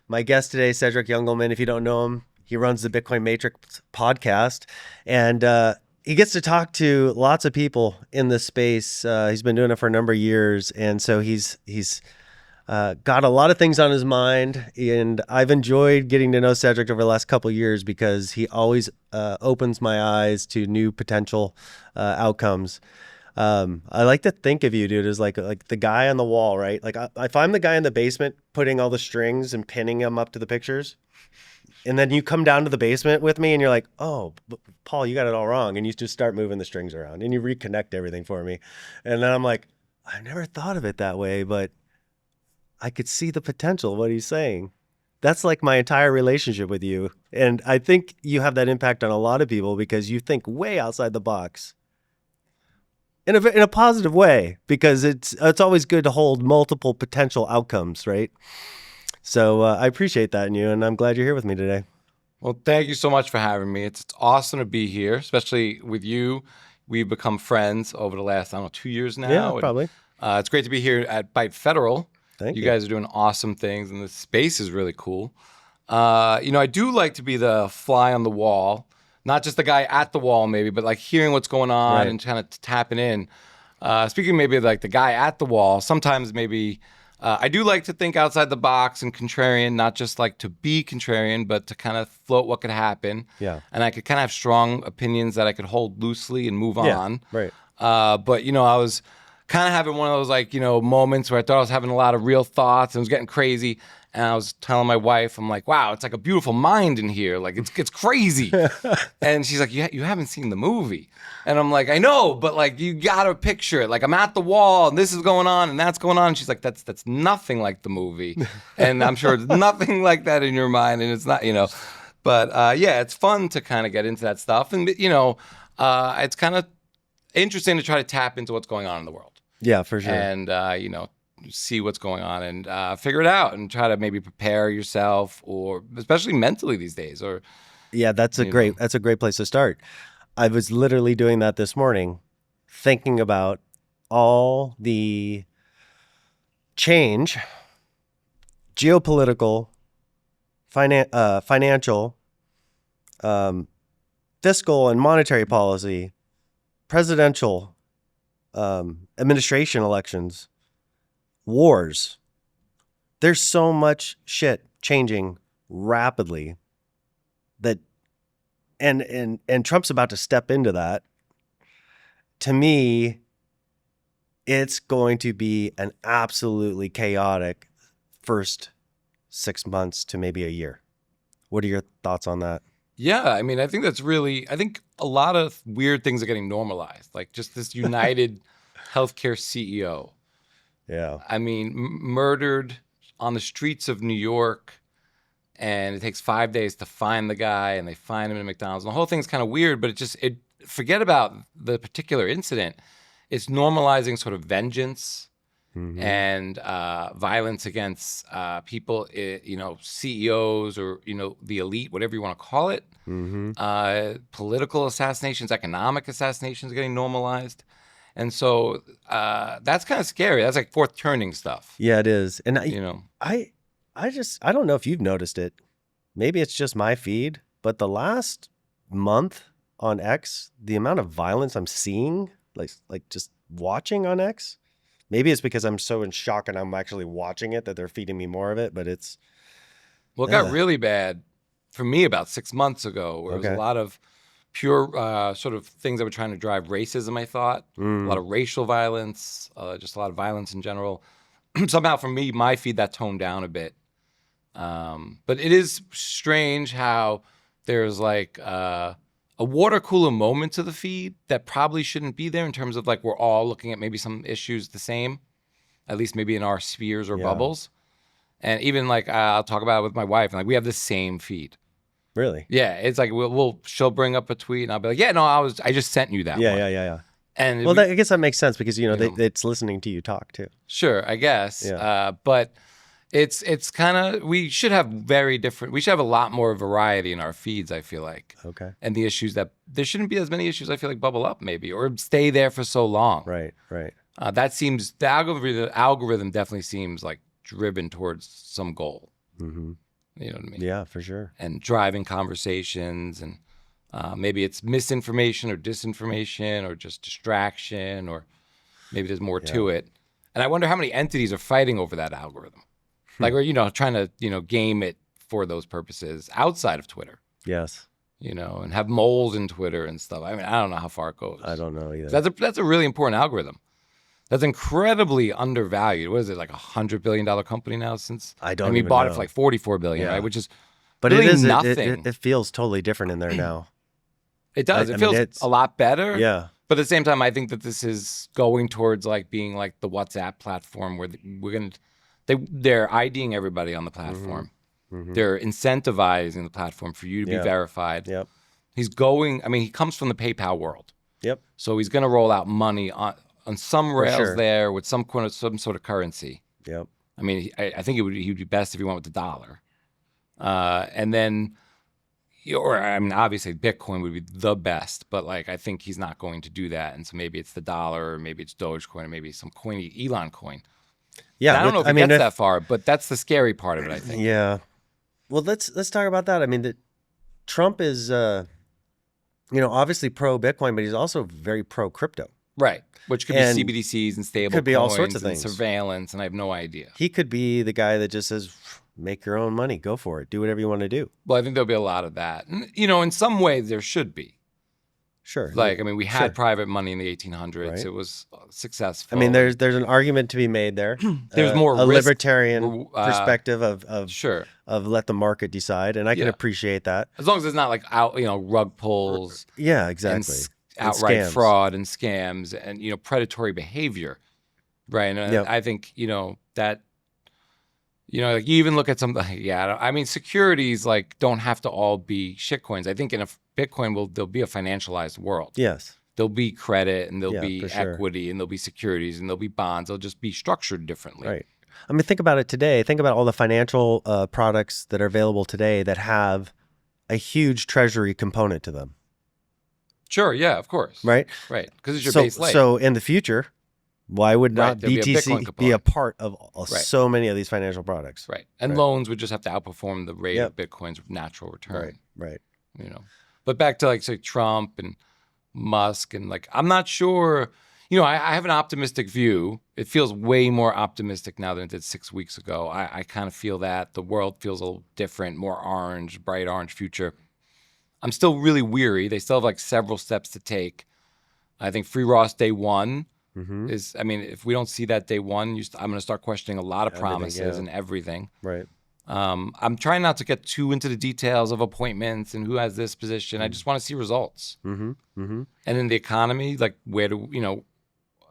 My guest today, Cedric Youngelman. If you don't know him, he runs the Bitcoin Matrix podcast, and he gets to talk to lots of people in this space. He's been doing it for a number of years, and so he's got a lot of things on his mind. And I've enjoyed getting to know Cedric over the last couple of years because he always opens my eyes to new potential outcomes. I like to think of you, dude, as like the guy on the wall, right? Like if I'm the guy in the basement putting all the strings and pinning them up to the pictures, and then you come down to the basement with me and you're like, oh, Paul, you got it all wrong. And you just start moving the strings around and you reconnect everything for me. And then I'm like, I never thought of it that way, but I could see the potential of what he's saying. That's like my entire relationship with you. And I think you have that impact on a lot of people because you think way outside the box. In a positive way, because it's always good to hold multiple potential outcomes, right? So I appreciate that in you, and I'm glad you're here with me today. Well, thank you so much for having me. It's awesome to be here, especially with you. We've become friends over the last, 2 years now. Yeah, probably. It's great to be here at Byte Federal. Thank you. You guys are doing awesome things, and the space is really cool. I do like to be the fly on the wall. Not just the guy at the wall, maybe, but like hearing what's going on Right. and kind of tapping in. Speaking maybe like the guy at the wall, sometimes maybe I do like to think outside the box and contrarian, not just like to be contrarian, but to kind of float what could happen. Yeah. And I could kind of have strong opinions that I could hold loosely and move on. Right. But, I was kind of having one of those moments where I thought I was having a lot of real thoughts and it was getting crazy. And I was telling my wife, I'm like, wow, it's like a beautiful mind in here. Like, it's crazy. And she's like, you haven't seen the movie. And I'm like, I know, but like, you got to picture it. Like, I'm at the wall and this is going on and that's going on. And she's like, that's nothing like the movie. And I'm sure it's nothing like that in your mind. And it's not, But it's fun to kind of get into that stuff. And, it's kind of interesting to try to tap into what's going on in the world. Yeah, for sure. And, see what's going on and figure it out and try to maybe prepare yourself, or especially mentally these days. Or yeah, that's a great place to start. I was literally doing that this morning, thinking about all the change, geopolitical, financial, fiscal and monetary policy, presidential, administration elections, wars. There's so much shit changing rapidly that and Trump's about to step into that. To me, it's going to be an absolutely chaotic first 6 months to maybe a year. What are your thoughts on that? Yeah, I mean, I think a lot of weird things are getting normalized, like just this United healthcare CEO. Yeah. I mean, murdered on the streets of New York, and it takes 5 days to find the guy, and they find him in McDonald's. And the whole thing's kind of weird, but forget about the particular incident. It's normalizing sort of vengeance and violence against people, CEOs or, the elite, whatever you want to call it. Political assassinations, economic assassinations are getting normalized. And so that's kind of scary. That's like fourth turning stuff. Yeah, it is. And I don't know if you've noticed it. Maybe it's just my feed, but the last month on X, the amount of violence I'm seeing, like just watching on X, maybe it's because I'm so in shock and I'm actually watching it that they're feeding me more of it, but it's... Well, it got really bad for me about 6 months ago, where it was a lot of pure sort of things that were trying to drive racism, I thought. A lot of racial violence, just a lot of violence in general. Somehow for me, my feed, that toned down a bit. But it is strange how there's like a water cooler moment to the feed that probably shouldn't be there, in terms of like we're all looking at maybe some issues the same, at least maybe in our spheres or bubbles. And even like I'll talk about it with my wife, and like we have the same feed. Really? Yeah, it's like she'll bring up a tweet, and I'll be like, "Yeah, no, I just sent you that one." Yeah. And well, I guess that makes sense because it's listening to you talk too. Sure, I guess. Yeah. But it's kind of, we should have a lot more variety in our feeds, I feel like. Okay. And the issues there shouldn't be as many issues, I feel like, bubble up maybe, or stay there for so long. Right. That seems, the algorithm definitely seems like driven towards some goal. Mm-hmm. You know what I mean? Yeah, for sure. And driving conversations, and maybe it's misinformation or disinformation or just distraction, or maybe there's more to it. And I wonder how many entities are fighting over that algorithm, like, or, trying to, game it for those purposes outside of Twitter. Yes. And have moles in Twitter and stuff. I mean, I don't know how far it goes. I don't know either. That's a really important algorithm. That's incredibly undervalued. What is it, like $100 billion company now? Since we bought it for like $44 billion, right? Which is really nothing. It feels totally different in there now. It does. It feels a lot better. Yeah. But at the same time, I think that this is going towards like being like the WhatsApp platform, where they're IDing everybody on the platform. They're incentivizing the platform for you to be verified. Yep. He comes from the PayPal world. Yep. So he's going to roll out money on some rails there with some sort of currency. Yep. I mean, I think he'd be best if he went with the dollar. And then, obviously Bitcoin would be the best, but like, I think he's not going to do that. And so maybe it's the dollar, or maybe it's Dogecoin, or maybe some coin, Elon coin. Yeah. And I don't know if it gets that far, but that's the scary part of it, I think. Yeah. Well, let's talk about that. I mean, Trump is, obviously pro Bitcoin, but he's also very pro crypto. Right. Which could be CBDCs and stable could be all sorts of and things. Surveillance, and I have no idea. He could be the guy that just says, make your own money, go for it, do whatever you want to do. Well, I think there'll be a lot of that. And, in some ways there should be. Sure. Like, we had private money in the 1800s. Right. It was successful. I mean, there's an argument to be made there. There's more a risk, libertarian perspective of let the market decide, and I can appreciate that. As long as it's not like rug pulls. Yeah, exactly. And outright fraud and scams and predatory behavior, right? And I think that. Like you even look at something. Yeah, securities like don't have to all be shitcoins. I think in a Bitcoin there'll be a financialized world. Yes, there'll be credit, and there'll be sure. equity, and there'll be securities, and there'll be bonds. They'll just be structured differently. Right. Think about it today. Think about all the financial products that are available today that have a huge treasury component to them. Sure. Yeah. Of course. Right. Right. Because it's your base layer. So in the future, why would not There'll BTC be a part of so many of these financial products? Right. And loans would just have to outperform the rate of Bitcoin's natural return. Right. But back to say Trump and Musk, and I'm not sure, I have an optimistic view. It feels way more optimistic now than it did 6 weeks ago. I kind of feel that the world feels a little different, more orange, bright orange future. I'm still really weary. They still have several steps to take. I think free Ross day one is, if we don't see that day one, I'm going to start questioning a lot of promises and everything. Right. I'm trying not to get too into the details of appointments and who has this position. I just want to see results. And in the economy, where do,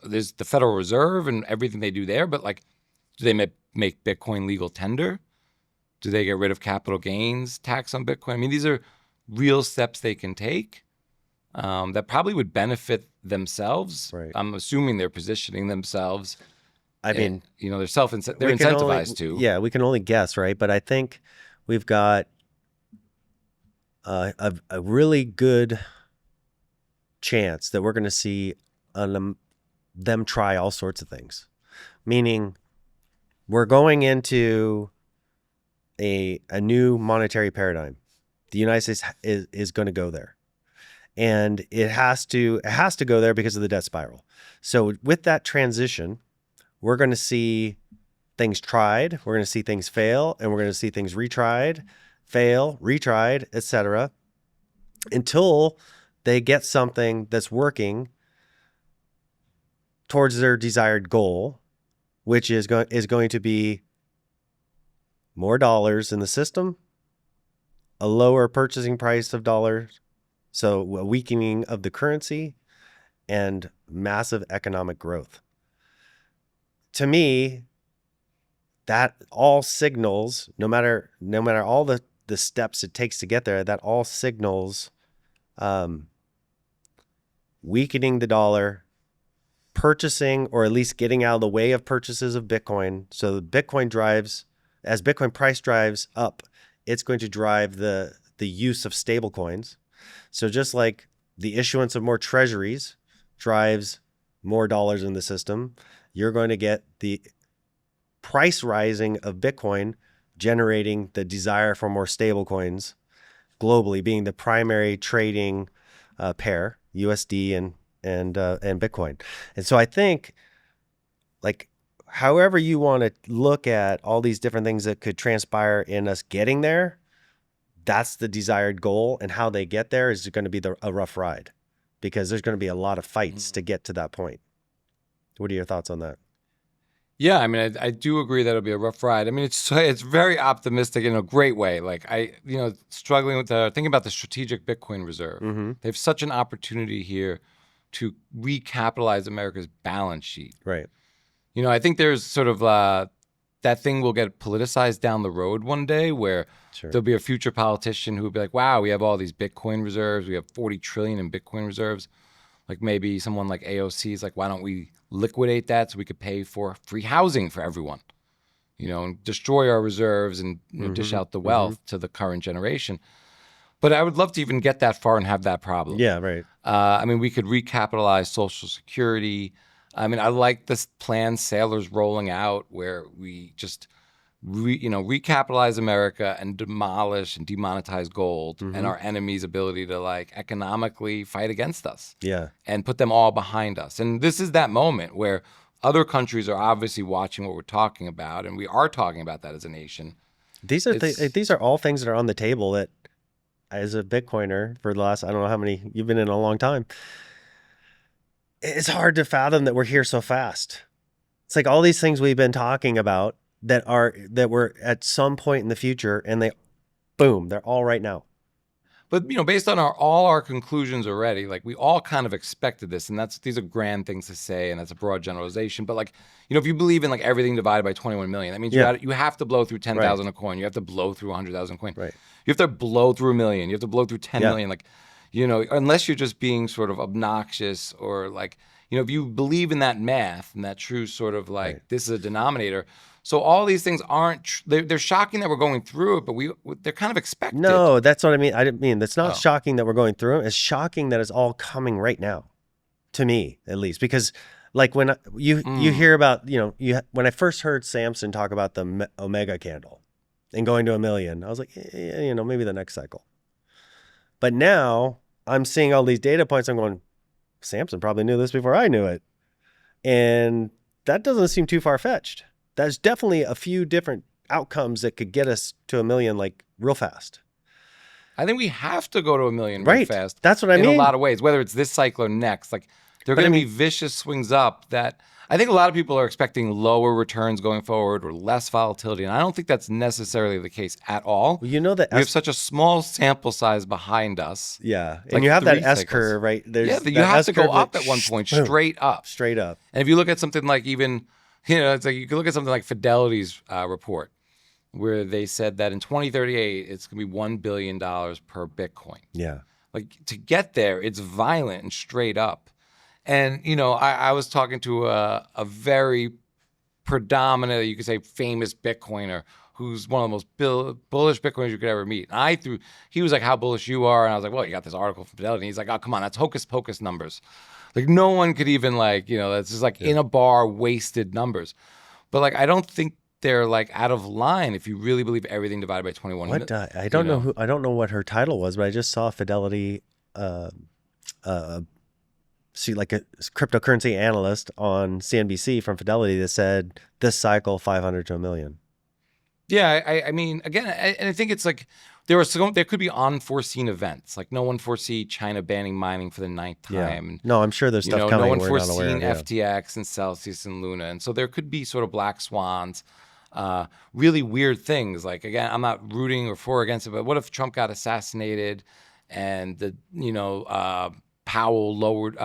there's the Federal Reserve and everything they do there, but do they make Bitcoin legal tender? Do they get rid of capital gains tax on Bitcoin? These are real steps they can take that probably would benefit themselves. Right. I'm assuming they're positioning themselves. They're they're incentivized to. Yeah, we can only guess, right? But I think we've got a really good chance that we're going to see them try all sorts of things. Meaning, we're going into a new monetary paradigm. The United States is going to go there, and it has to go there because of the debt spiral. So with that transition, we're going to see things tried, we're going to see things fail, and we're going to see things retried, fail, retried, etc., until they get something that's working towards their desired goal, which is going to be more dollars in the system, a lower purchasing price of dollars, so a weakening of the currency, and massive economic growth. To me, that all signals, no matter all the steps it takes to get there, that all signals weakening the dollar, purchasing, or at least getting out of the way of purchases of Bitcoin. So as Bitcoin price drives up, it's going to drive the use of stable coins. So just like the issuance of more treasuries drives more dollars in the system, you're going to get the price rising of Bitcoin generating the desire for more stable coins globally, being the primary trading pair, USD and Bitcoin. And so I think, like, however you want to look at all these different things that could transpire in us getting there, that's the desired goal. And how they get there is going to be a rough ride, because there's going to be a lot of fights to get to that point. What are your thoughts on that? Yeah, I mean, I do agree that it'll be a rough ride. I mean, it's very optimistic in a great way. Like struggling with thinking about the strategic Bitcoin reserve. Mm-hmm. They have such an opportunity here to recapitalize America's balance sheet. Right. I think there's sort of that thing will get politicized down the road one day, where there'll be a future politician who will be like, wow, we have all these Bitcoin reserves. We have 40 trillion in Bitcoin reserves. Like maybe someone like AOC is like, why don't we liquidate that so we could pay for free housing for everyone, and destroy our reserves and dish out the wealth to the current generation. But I would love to even get that far and have that problem. Yeah, right. I mean, we could recapitalize Social Security. I mean, I like this plan Sailor's rolling out, where we just recapitalize America and demolish and demonetize gold and our enemies' ability to economically fight against us. Yeah. And put them all behind us. And this is that moment where other countries are obviously watching what we're talking about, and we are talking about that as a nation. These are all things that are on the table that, as a Bitcoiner for the last, I don't know how many, you've been in a long time, it's hard to fathom that we're here so fast. It's like all these things we've been talking about that were at some point in the future, and they're all right now. But based on all our conclusions already, we all kind of expected this, and these are grand things to say, and that's a broad generalization. But if you believe in everything divided by 21 million, that means you have to blow through 10,000 a coin. You have to blow through 100,000 a coin. Right. You have to blow through 1 million. You have to blow through 10 million. Unless you're just being sort of obnoxious, or if you believe in that math and that true sort of this is a denominator. So all these things they're shocking that we're going through it, but they're kind of expected. No, that's what I mean. I didn't mean, that's not shocking that we're going through it. It's shocking that it's all coming right now, to me at least, because when you hear about, when I first heard Samson talk about the Omega candle and going to 1 million, I was like, maybe the next cycle. But now I'm seeing all these data points. I'm going, Samson probably knew this before I knew it. And that doesn't seem too far-fetched. There's definitely a few different outcomes that could get us to 1 million real fast. I think we have to go to 1 million real fast. That's what I mean. In a lot of ways, whether it's this cycle or next. There are going to be vicious swings up that I think a lot of people are expecting lower returns going forward or less volatility. And I don't think that's necessarily the case at all. Well, that we have such a small sample size behind us. Yeah. And you have that S curve, right? You have to go up at one point, straight up. Straight up. And if you look at something even, it's you can look at something like Fidelity's report, where they said that in 2038, it's going to be $1 billion per Bitcoin. Yeah. To get there, it's violent and straight up. And, I was talking to a very predominant, you could say, famous Bitcoiner who's one of the most bullish Bitcoiners you could ever meet. And he was like, how bullish you are? And I was like, well, you got this article from Fidelity. And he's like, oh, come on, that's hocus pocus numbers. No one could even that's just in a bar, wasted numbers. But I don't think they're out of line if you really believe everything divided by 21. What? I don't know I don't know what her title was, but I just saw Fidelity, see a cryptocurrency analyst on CNBC from Fidelity that said this cycle 500 to 1 million. Yeah, I mean, again, and I think it's there could be unforeseen events. No one foresee China banning mining for the 9th time. Yeah. No, I'm sure there's stuff coming. No one we're foreseen not aware of, FTX and Celsius and Luna, and so there could be sort of black swans, really weird things. Again, I'm not rooting or for or against it, but what if Trump got assassinated, and Powell lowered?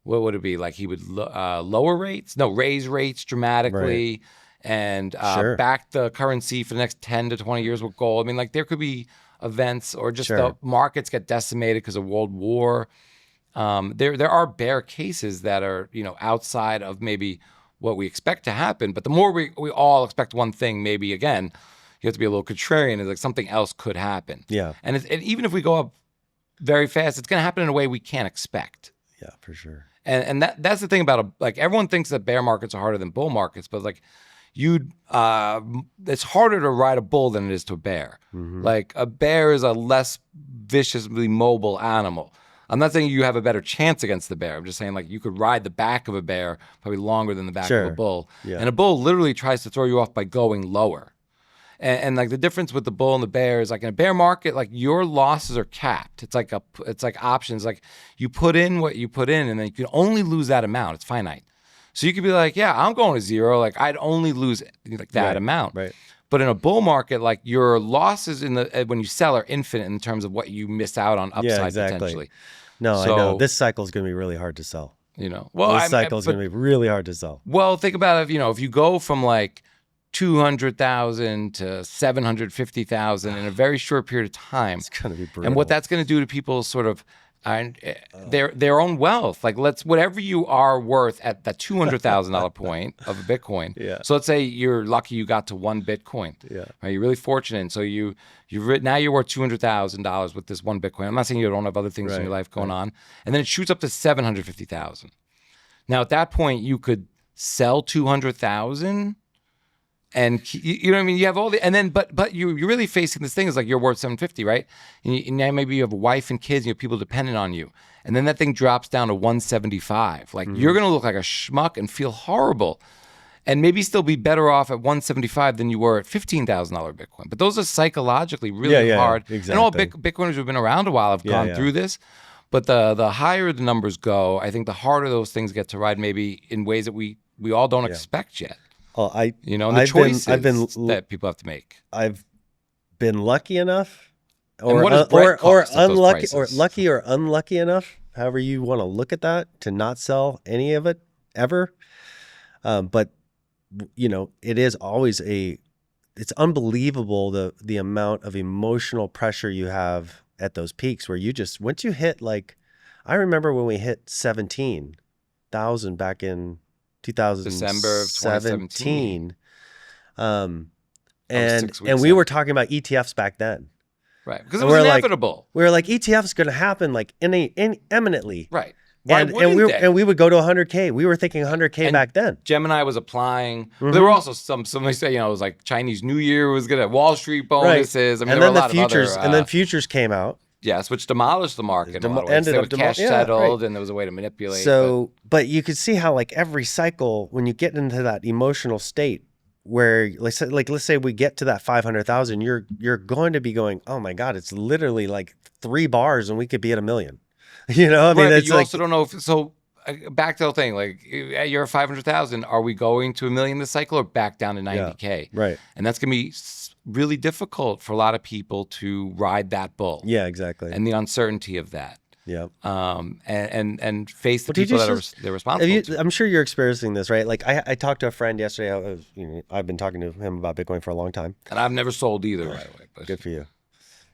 What would it be he would lower rates? No, raise rates dramatically. Right. And back the currency for the next 10 to 20 years with gold. I mean, there could be events, or just the markets get decimated because of World War. There are bear cases that are, outside of maybe what we expect to happen. But the more we all expect one thing, maybe, again, you have to be a little contrarian. It's something else could happen. Yeah. And even if we go up very fast, it's going to happen in a way we can't expect. Yeah, for sure. And that's the thing about everyone thinks that bear markets are harder than bull markets, but it's harder to ride a bull than it is to a bear. Like a bear is a less viciously mobile animal. I'm not saying you have a better chance against the bear. I'm just saying like you could ride the back of a bear probably longer than the back of a bull. Yeah. And a bull literally tries to throw you off by going lower. And like the difference with the bull and the bear is like in a bear market, like your losses are capped. It's like options. Like you put in what you put in, and then you can only lose that amount. It's finite. So you could be like, yeah, I'm going to zero. Like I'd only lose like that amount. Right. But in a bull market, like your losses when you sell are infinite in terms of what you miss out on upside potentially. No, I know this cycle is going to be really hard to sell. This cycle is going to be really hard to sell. Well, think about it. If you go from like 200,000 to 750,000 in a very short period of time. It's going to be brutal. And what that's going to do to people's sort of their own wealth. Like whatever you are worth at that $200,000 point of a Bitcoin. Yeah. So let's say you're lucky you got to one Bitcoin. Yeah. Right? You're really fortunate. And so now you're worth $200,000 with this one Bitcoin. I'm not saying you don't have other things in your life going on. And then it shoots up to 750,000. Now at that point you could sell 200,000. And you know what I mean? You have all the, and then, but you're really facing this thing is like you're worth 750, right? And now maybe you have a wife and kids and you have people dependent on you. And then that thing drops down to 175. Like you're going to look like a schmuck and feel horrible. And maybe still be better off at 175 than you were at $15,000 Bitcoin. But those are psychologically really hard. Exactly. And all Bitcoiners who've been around a while have gone through this. But the higher the numbers go, I think the harder those things get to ride maybe in ways that we all don't expect yet. Well, the choices that people have to make. I've been lucky enough, or unlucky, or lucky or unlucky enough, however you want to look at that, to not sell any of it ever. But it is always it's unbelievable the amount of emotional pressure you have at those peaks where once you hit I remember when we hit 17,000 back in 2017. December of 2017. And we were talking about ETFs back then. Right. Because it was inevitable. We were like, ETFs going to happen imminently. Right. And we would go to 100K. We were thinking 100K back then. Gemini was applying. There were also somebody say, it was like Chinese New Year was going to Wall Street bonuses. Right. I mean, there were a lot of other, and then futures came out. Yes, which demolished the market. Ended up cash settled, and there was a way to manipulate. So, but you could see how every cycle, when you get into that emotional state, where let's say we get to that 500,000, you're going to be going, oh my God, it's literally like 3 bars, and we could be at 1 million. I mean, but you also don't know back to the whole thing, you're at 500,000. Are we going to 1 million this cycle or back down to 90K? Right. And that's going to be really difficult for a lot of people to ride that bull. Yeah, exactly. And the uncertainty of that. Yeah. And face the people that they're responsible to. I'm sure you're experiencing this, right? Like I talked to a friend yesterday. I've been talking to him about Bitcoin for a long time. And I've never sold either, by the way. But. Good for you.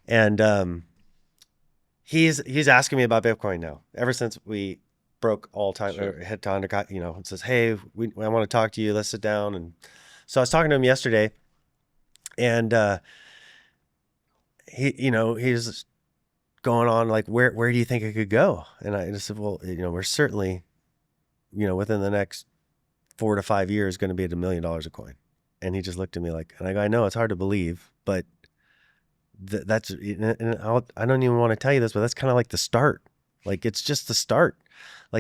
And he's asking me about Bitcoin now. Ever since we broke all time, hit to 100, it says, hey, I want to talk to you. Let's sit down. And so I was talking to him yesterday. And he's going on where do you think it could go? And I just said, well, we're certainly, within the next 4 to 5 years going to be at $1 million a coin. And he just looked at me and I go, I know it's hard to believe, but that's, and I don't even want to tell you this, but that's kind of like the start. It's just the start.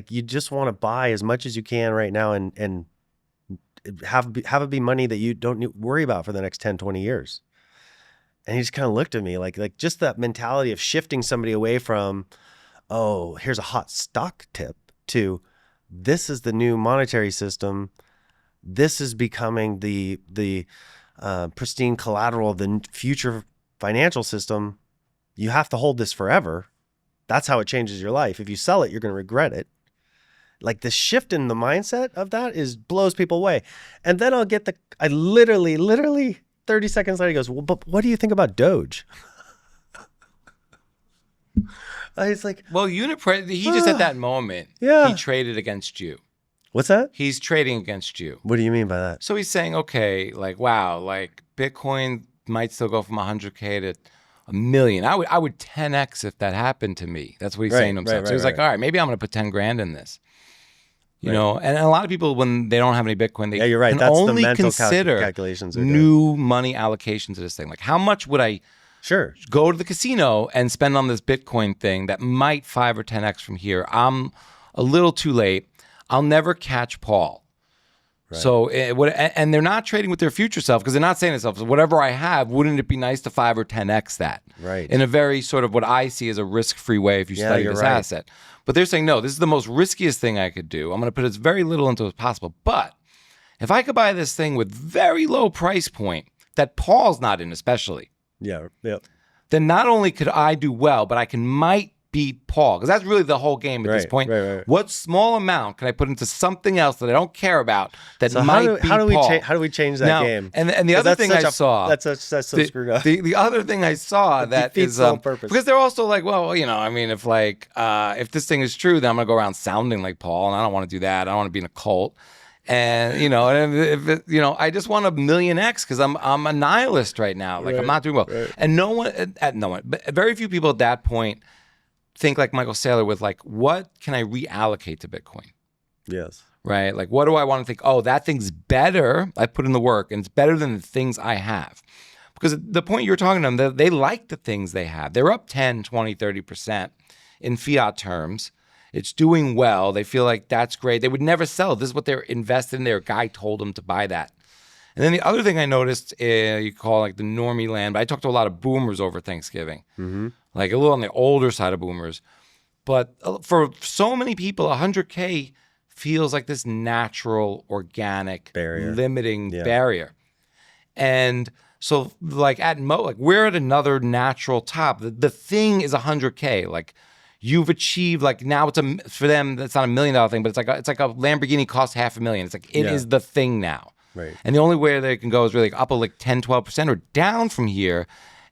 You just want to buy as much as you can right now and have it be money that you don't worry about for the next 10, 20 years. And he just kind of looked at me like just that mentality of shifting somebody away from, oh, here's a hot stock tip, to this is the new monetary system. This is becoming the pristine collateral of the future financial system. You have to hold this forever. That's how it changes your life. If you sell it, you're going to regret it. The shift in the mindset of that blows people away. And then I literally 30 seconds later, he goes, well, but what do you think about Doge? He's like, well, Unipress, he just at that moment, he traded against you. What's that? He's trading against you. What do you mean by that? So he's saying, okay, wow, Bitcoin might still go from 100K to 1 million. I would 10x if that happened to me. That's what he's saying to himself. So he's like, all right, maybe I'm going to put 10 grand in this. You know, and a lot of people, when they don't have any Bitcoin, they you're right. can That's only the mental consider calculations new money allocations to this thing. Like, how much would I go to the casino and spend on this Bitcoin thing that might 5 or 10x from here? I'm a little too late. I'll never catch Paul. Right. So, and they're not trading with their future self, because they're not saying to themselves, whatever I have, wouldn't it be nice to 5 or 10x that? Right. In a very sort of what I see as a risk-free way if you study this asset. But they're saying, no, this is the most riskiest thing I could do. I'm going to put as very little into it as possible. But if I could buy this thing with very low price point that Paul's not in especially, then not only could I do well, but I might beat Paul, because that's really the whole game at this point. What small amount can I put into something else that I don't care about that might beat Paul? How do we change that game? And the other thing I saw, that's so screwed up. The other thing I saw that is because they're also like, well, you know, I mean, if this thing is true, then I'm gonna go around sounding like Paul, and I don't want to do that. I don't want to be in a cult. And you know, and if you know, I just want a million X because I'm a nihilist right now. Like I'm not doing well, and no one, but very few people at that point think like Michael Saylor with like, what can I reallocate to Bitcoin? Yes. Right? Like, what do I want to think? Oh, that thing's better. I put in the work, and it's better than the things I have. Because the point you're talking to them, they like the things they have. They're up 10, 20, 30% in fiat terms. It's doing well. They feel like that's great. They would never sell. This is what they're invested in. Their guy told them to buy that. And then the other thing I noticed, you call like the normie land, but I talked to a lot of boomers over Thanksgiving. Mm-hmm. Like a little on the older side of boomers. But for so many people, 100K feels like this natural, organic, limiting barrier. And so like we're at another natural top. The thing is 100K. Like you've achieved, like now for them, that's not $1 million thing, but it's like a Lamborghini costs $500,000. It's like, it is the thing now. Right. And the only way they can go is really up like 10, 12% or down from here.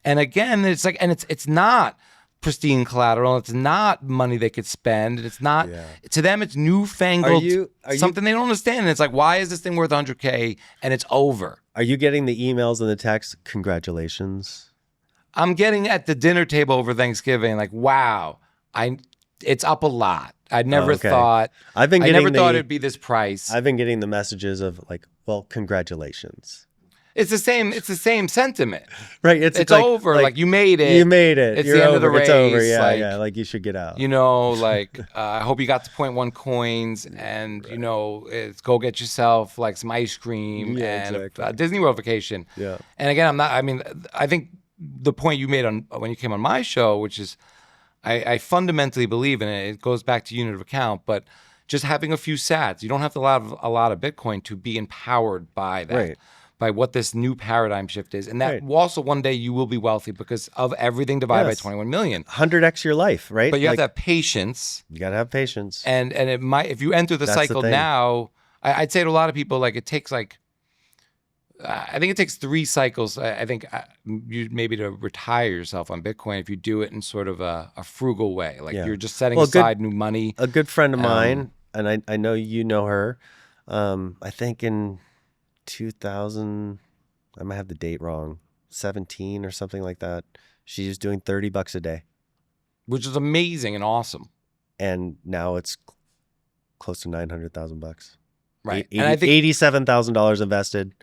And again, it's like, and it's not pristine collateral. It's not money they could spend. It's not, to them, it's newfangled, something they don't understand. And it's like, why is this thing worth 100K and it's over? Are you getting the emails and the texts? Congratulations. I'm getting at the dinner table over Thanksgiving, like, wow, it's up a lot. I never thought, I never thought it'd be this price. I've been getting the messages of like, well, congratulations. It's the same sentiment. Right. It's like, over. Like you made it. You made it. It's You're the end over. of the race. It's over. Yeah. Like you should get out. You know, like I hope you got to 0.1 coins and, you know, go get yourself like some ice cream and a Disney World vacation. Yeah. And again, I think the point you made when you came on my show, which is I fundamentally believe in it. It goes back to unit of account, but just having a few sats. You don't have to have a lot of Bitcoin to be empowered by that, by what this new paradigm shift is. And that also one day you will be wealthy because of everything divided by 21 million. 100x your life, right? But you have to have patience. You got to have patience. And it might, if you enter the cycle now, I'd say to a lot of people, like it takes I think it takes 3 cycles. I think you maybe to retire yourself on Bitcoin if you do it in sort of a frugal way. Like you're just setting aside new money. A good friend of mine, and I know you know her, I think in 2000, I might have the date wrong, 17 or something like that. She was doing $30 a day. Which is amazing and awesome. And now it's close to $900,000. Right. And I think $87,000 invested.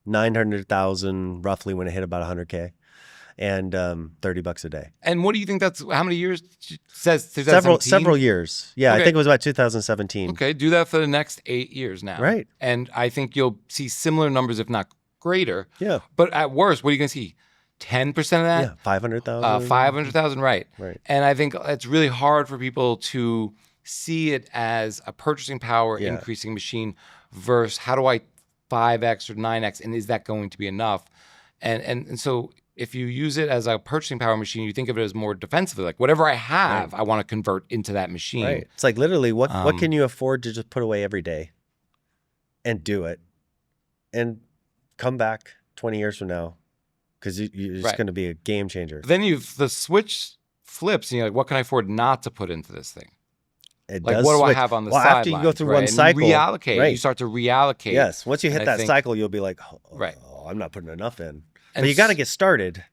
900,000 roughly when it hit about 100K, and $30 a day. And what do you think that's? How many years? It says 2017? Several years. Yeah, okay. I think it was about 2017. Okay, do that for the next 8 years now. Right. And I think you'll see similar numbers, if not greater. Yeah. But at worst, what are you going to see? 10% of that? Yeah, 500,000. 500,000, right. Right. And I think it's really hard for people to see it as a purchasing power increasing machine versus how do I 5x or 9x, and is that going to be enough? And so if you use it as a purchasing power machine, you think of it as more defensively, like whatever I have, I want to convert into that machine. Right. It's like literally what can you afford to just put away every day and do it and come back 20 years from now because it's going to be a game changer. Then the switch flips and you're like, what can I afford not to put into this thing? Like, what do I have on the sideline? After you go through one cycle, reallocate. You start to reallocate. Yes, once you hit that cycle, you'll be like, I'm not putting enough in. But you got to get started.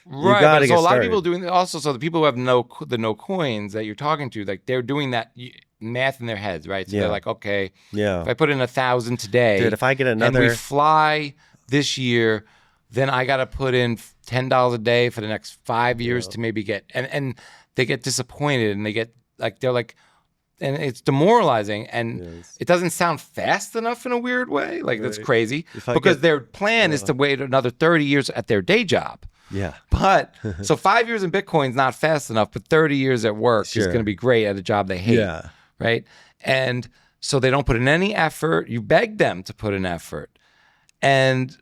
Right. So a lot of people doing also. So the people who have no coins that you're talking to, like they're doing that. math in their heads, right? So they're like, okay, Yeah. if I put in 1,000 today, Dude, if I get and another, we fly this year, then I got to put in $10 a day for the next 5 years to maybe get, and they get disappointed, and they get like, they're like, and it's demoralizing, and it doesn't sound fast enough in a weird way. Like that's crazy, because their plan is to wait another 30 years at their day job. Yeah. But so 5 years in Bitcoin is not fast enough, but 30 years at work is going to be great at a job they hate. Yeah. Right. And so they don't put in any effort. You beg them to put in effort. And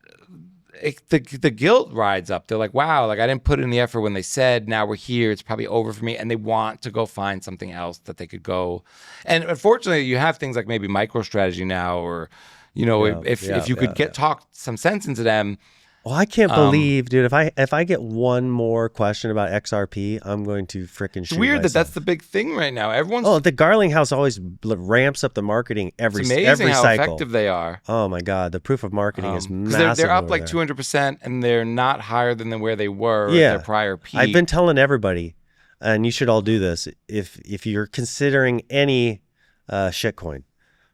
the guilt rides up. They're like, wow, like I didn't put in the effort when they said, now we're here, it's probably over for me. And they want to go find something else that they could go. And unfortunately, you have things like maybe MicroStrategy now, or, you know, if you could talk some sense into them. Well, I can't believe, dude, if I get one more question about XRP, I'm going to freaking shoot It's weird myself. that's the big thing right now. Everyone's the Garling House always ramps up the marketing every cycle. It's amazing how effective they are. Oh my God, the proof of marketing is massive. Because they're up like 200%, and they're not higher than where they were at their prior peak. I've been telling everybody, and you should all do this, if you're considering any shitcoin,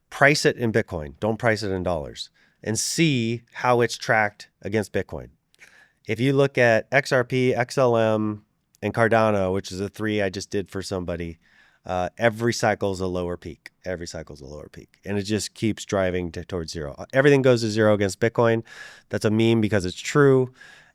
price it in Bitcoin. Don't price it in dollars. And see how it's tracked against Bitcoin. If you look at XRP, XLM, and Cardano, which is the 3 I just did for somebody, every cycle is a lower peak. Every cycle is a lower peak. And it just keeps driving towards zero. Everything goes to zero against Bitcoin. That's a meme because it's true.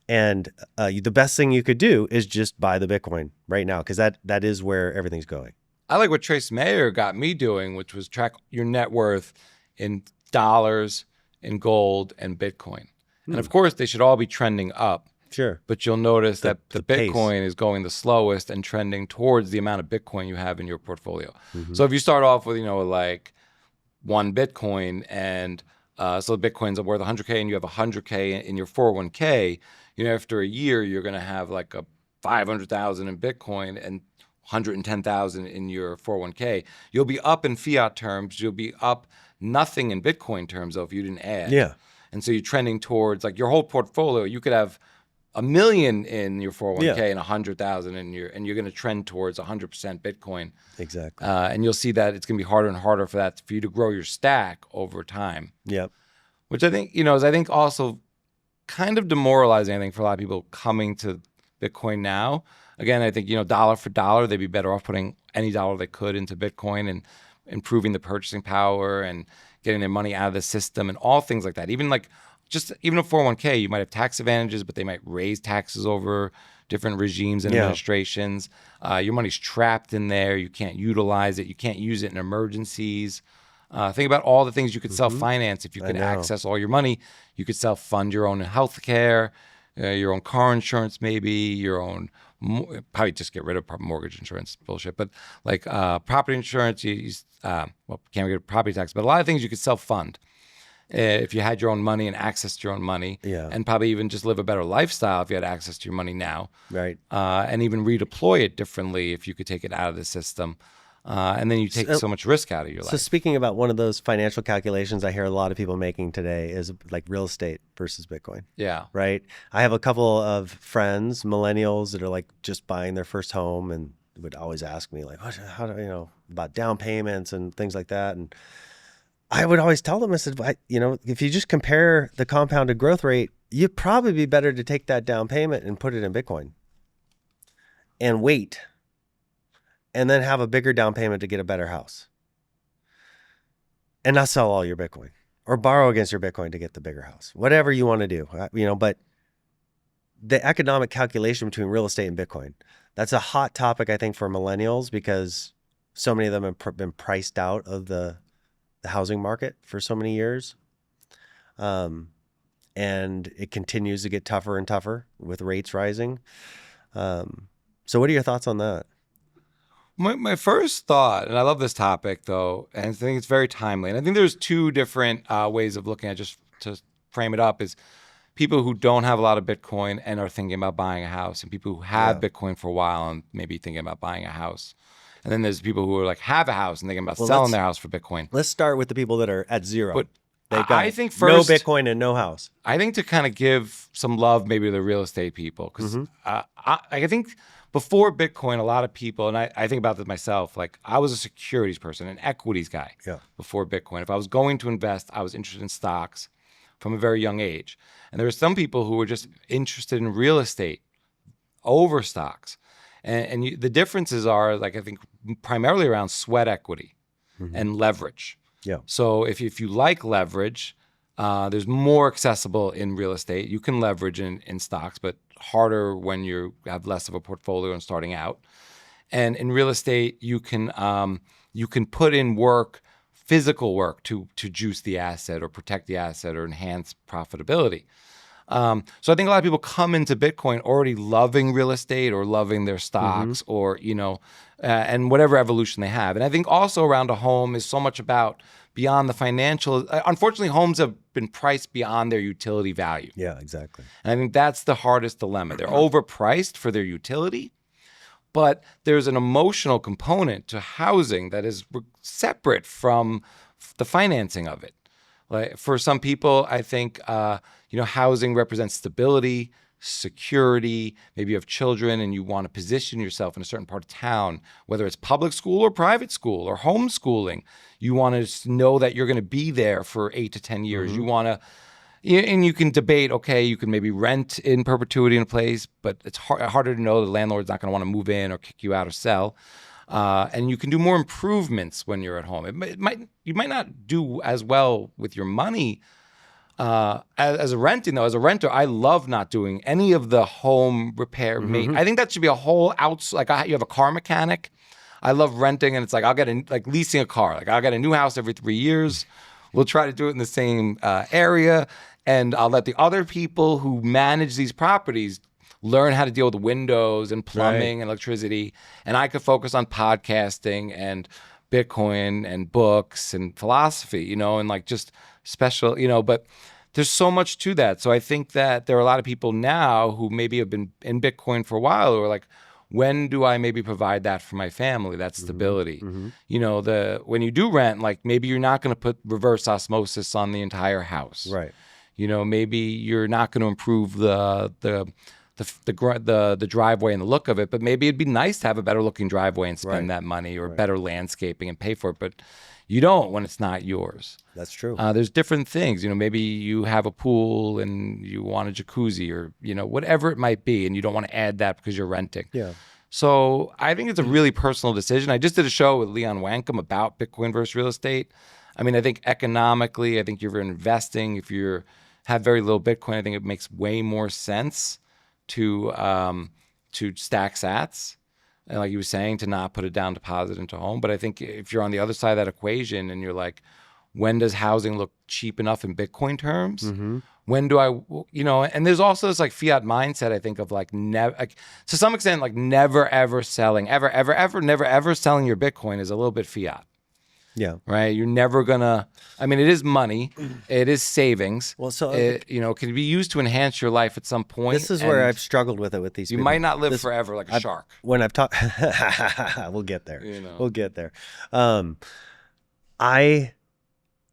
And the best thing you could do is just buy the Bitcoin right now, because that is where everything's going. I like what Trace Mayer got me doing, which was track your net worth in dollars, in gold, and Bitcoin. And of course, they should all be trending up. Sure. But you'll notice that the Bitcoin pace is going the slowest and trending towards the amount of Bitcoin you have in your portfolio. So if you start off with, like 1 Bitcoin, and so Bitcoin's worth 100K, and you have 100K in your 401k, after a year, you're going to have like a 500,000 in Bitcoin and 110,000 in your 401k. You'll be up in fiat terms. You'll be up nothing in Bitcoin terms, though, if you didn't add. Yeah. And so you're trending towards, like, your whole portfolio. You could have $1 million in your 401k and 100,000 in your, and you're going to trend towards 100% Bitcoin. Exactly. And you'll see that it's going to be harder and harder for you to grow your stack over time. Yep. Which I think, is also kind of demoralizing, I think, for a lot of people coming to Bitcoin now. Again, I think, dollar for dollar, they'd be better off putting any dollar they could into Bitcoin and improving the purchasing power and getting their money out of the system and all things like that. Even a 401k, you might have tax advantages, but they might raise taxes over different regimes and administrations. Your money's trapped in there. You can't utilize it. You can't use it in emergencies. Think about all the things you could self-finance if you could access all your money. You could self-fund your own health care, your own car insurance, maybe your own, probably just get rid of mortgage insurance bullshit, but like property insurance, can't get rid of property tax, but a lot of things you could self-fund if you had your own money and access to your own money, and probably even just live a better lifestyle if you had access to your money now, right? And even redeploy it differently if you could take it out of the system. And then you take so much risk out of your life. So speaking about one of those financial calculations I hear a lot of people making today is like real estate versus Bitcoin. Yeah. Right? I have a couple of friends, millennials, that are like just buying their first home and would always ask me like, how do about down payments and things like that. And I would always tell them, I said, if you just compare the compounded growth rate, you'd probably be better to take that down payment and put it in Bitcoin and wait. And then have a bigger down payment to get a better house. And not sell all your Bitcoin or borrow against your Bitcoin to get the bigger house. Whatever you want to do, but the economic calculation between real estate and Bitcoin, that's a hot topic, I think, for millennials, because so many of them have been priced out of the housing market for so many years. And it continues to get tougher and tougher with rates rising. So what are your thoughts on that? My first thought, and I love this topic though, and I think it's very timely, and I think there's 2 different ways of looking at it, just to frame it up, is people who don't have a lot of Bitcoin and are thinking about buying a house, and people who have Bitcoin for a while and maybe thinking about buying a house. And then there's people who are like have a house and thinking about selling their house for Bitcoin. Let's start with the people that are at zero. But They've I got think no first, Bitcoin and no house. I think to kind of give some love maybe to the real estate people, because I think before Bitcoin, a lot of people, and I think about this myself, like I was a securities person, an equities guy before Bitcoin. If I was going to invest, I was interested in stocks from a very young age. And there were some people who were just interested in real estate over stocks. And the differences are, like, I think primarily around sweat equity and leverage. Yeah. So if you like leverage, there's more accessible in real estate. You can leverage in stocks, but harder when you have less of a portfolio and starting out. And in real estate, you can put in work, physical work to juice the asset or protect the asset or enhance profitability. So I think a lot of people come into Bitcoin already loving real estate or loving their stocks or, and whatever evolution they have. And I think also around a home is so much about beyond the financial. Unfortunately, homes have been priced beyond their utility value. Yeah, exactly. And I think that's the hardest dilemma. They're overpriced for their utility, but there's an emotional component to housing that is separate from the financing of it. Like for some people, I think housing represents stability, security. Maybe you have children and you want to position yourself in a certain part of town, whether it's public school or private school or homeschooling. You want to know that you're going to be there for 8 to 10 years. You want to, and you can debate, okay, you can maybe rent in perpetuity in a place, but it's harder to know the landlord's not going to want to move in or kick you out or sell. And you can do more improvements when you're at home. You might not do as well with your money as a renting, though. As a renter, I love not doing any of the home repair. I think that should be a whole you have a car mechanic. I love renting, and it's like I'll get like leasing a car. Like I'll get a new house every 3 years. We'll try to do it in the same area, and I'll let the other people who manage these properties learn how to deal with windows and plumbing and electricity. And I could focus on podcasting and Bitcoin and books and philosophy, and like just special, but there's so much to that. So I think that there are a lot of people now who maybe have been in Bitcoin for a while who are like, when do I maybe provide that for my family, that stability? When you do rent, like maybe you're not going to put reverse osmosis on the entire house. Right. Maybe you're not going to improve the driveway and the look of it, but maybe it'd be nice to have a better looking driveway and spend that money or better landscaping and pay for it. But you don't when it's not yours. That's true. There's different things. Maybe you have a pool and you want a jacuzzi or, whatever it might be, and you don't want to add that because you're renting. Yeah. So I think it's a really personal decision. I just did a show with Leon Wankum about Bitcoin versus real estate. I mean, I think economically, I think if you're investing, if you have very little Bitcoin, I think it makes way more sense to stack sats. And like you were saying, to not put a down deposit into home. But I think if you're on the other side of that equation and you're like, when does housing look cheap enough in Bitcoin terms? When do I, and there's also this like fiat mindset, I think, of like never, like to some extent, like never ever selling, never ever selling your Bitcoin is a little bit fiat. Yeah. Right. You're never gonna. I mean, it is money. It is savings. Well, so it can be used to enhance your life at some point. This is where I've struggled with it with these. You people. might not live forever like a shark. When I've talked, we'll get there. We'll get there.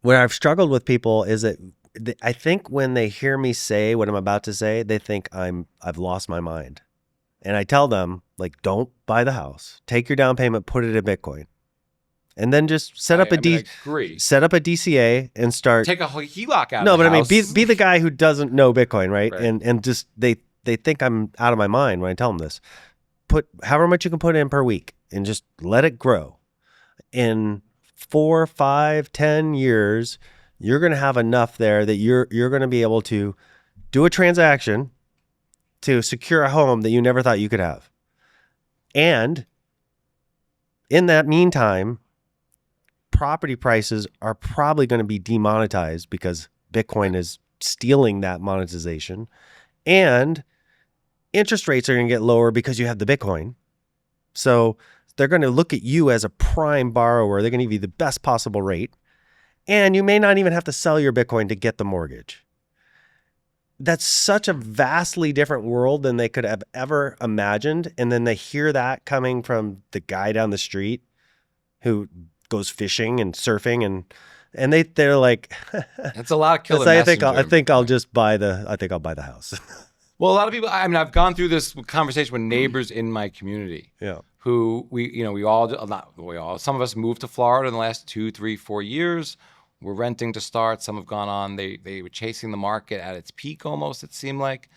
Where I've struggled with people is that I think when they hear me say what I'm about to say, they think I've lost my mind, and I tell them like, don't buy the house. Take your down payment, put it in Bitcoin. And then just set up a DCA and start. Take a HELOC out. No, of the but house. I mean, be the guy who doesn't know Bitcoin, right? And just they think I'm out of my mind when I tell them this. Put however much you can put in per week and just let it grow. In 4, 5, 10 years, you're going to have enough there that you're going to be able to do a transaction to secure a home that you never thought you could have. And in that meantime, property prices are probably going to be demonetized because Bitcoin is stealing that monetization, and interest rates are going to get lower because you have the Bitcoin. So they're going to look at you as a prime borrower. They're going to give you the best possible rate, and you may not even have to sell your Bitcoin to get the mortgage. That's such a vastly different world than they could have ever imagined. And then they hear that coming from the guy down the street who goes fishing and surfing and And they're like, It's a lot of killer I messenger. think I'll buy the house. Well, a lot of people, I mean, I've gone through this conversation with neighbors in my community. Yeah. Who some of us moved to Florida in the last 2, 3, 4 years. We're renting to start. Some have gone on. They were chasing the market at its peak almost, it seemed like.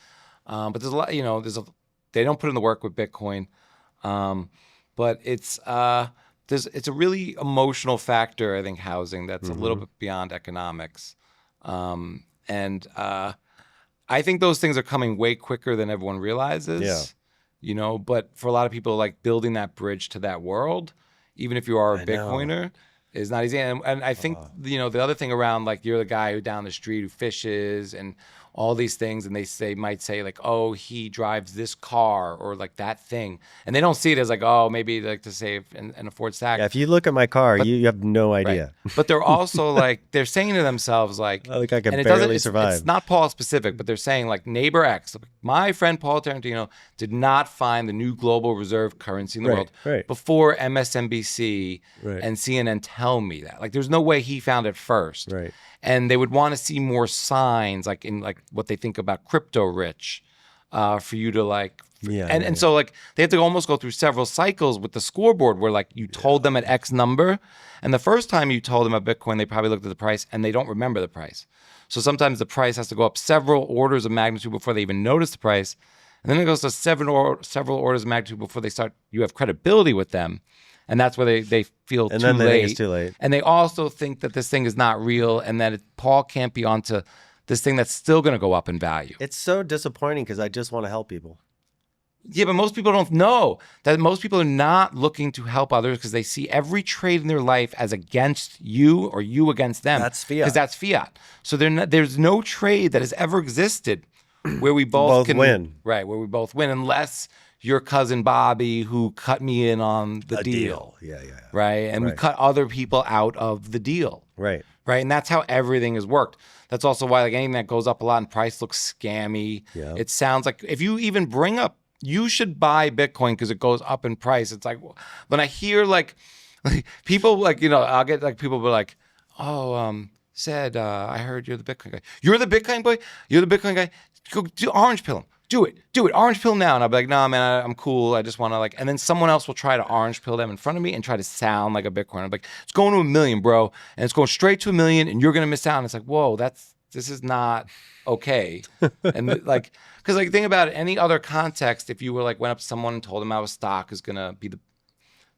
But there's a lot, they don't put in the work with Bitcoin. But it's a really emotional factor, I think, housing that's a little bit beyond economics. I think those things are coming way quicker than everyone realizes. Yeah. But for a lot of people, like building that bridge to that world, even if you are a Bitcoiner, is not easy. And I think, the other thing around, like, you're the guy who down the street who fishes and all these things, and they might say like, oh, he drives this car or like that thing, and they don't see it as like, oh, maybe like to save and afford tax. Yeah, if you look at my car, you have no idea. Right. But they're also like, they're saying to themselves like, I think I can barely survive. It's not Paul specific, but they're saying like, neighbor X, my friend Paul Tarantino did not find the new global reserve currency in the world before MSNBC and CNN tell me that. Like, there's no way he found it first. Right. And they would want to see more signs, like in like what they think about crypto rich, for you to like. And so like they have to almost go through several cycles with the scoreboard where like you told them at X number, and the first time you told them about Bitcoin, they probably looked at the price and they don't remember the price. So sometimes the price has to go up several orders of magnitude before they even notice the price, and then it goes to several orders of magnitude before you have credibility with them. And that's where they feel and too then they late. think it's too late. And they also think that this thing is not real and that Paul can't be onto this thing that's still going to go up in value. It's so disappointing because I just want to help people. Yeah, but most people don't know that most people are not looking to help others because they see every trade in their life as against you or you against them. That's fiat. Because that's fiat. So there's no trade that has ever existed where we both can win. Right, where we both win, unless your cousin Bobby who cut me in on the deal. Yeah. Right? And we cut other people out of the deal. Right. Right? And that's how everything has worked. That's also why like anything that goes up a lot in price looks scammy. Yeah. It sounds like if you even bring up, you should buy Bitcoin because it goes up in price. It's like when I hear like people like, I'll get like people be like, oh, Ced, I heard you're the Bitcoin guy. You're the Bitcoin boy? You're the Bitcoin guy? Go do orange pill him. Do it. Orange pill now. And I'll be like, nah, man, I'm cool. I just want to like, and then someone else will try to orange pill them in front of me and try to sound like a Bitcoiner. I'm like, it's going to 1 million, bro. And it's going straight to 1 million and you're going to miss out. And it's like, whoa, this is not okay. And like, because like think about it, any other context, if you were like went up to someone and told them how a stock is going to be the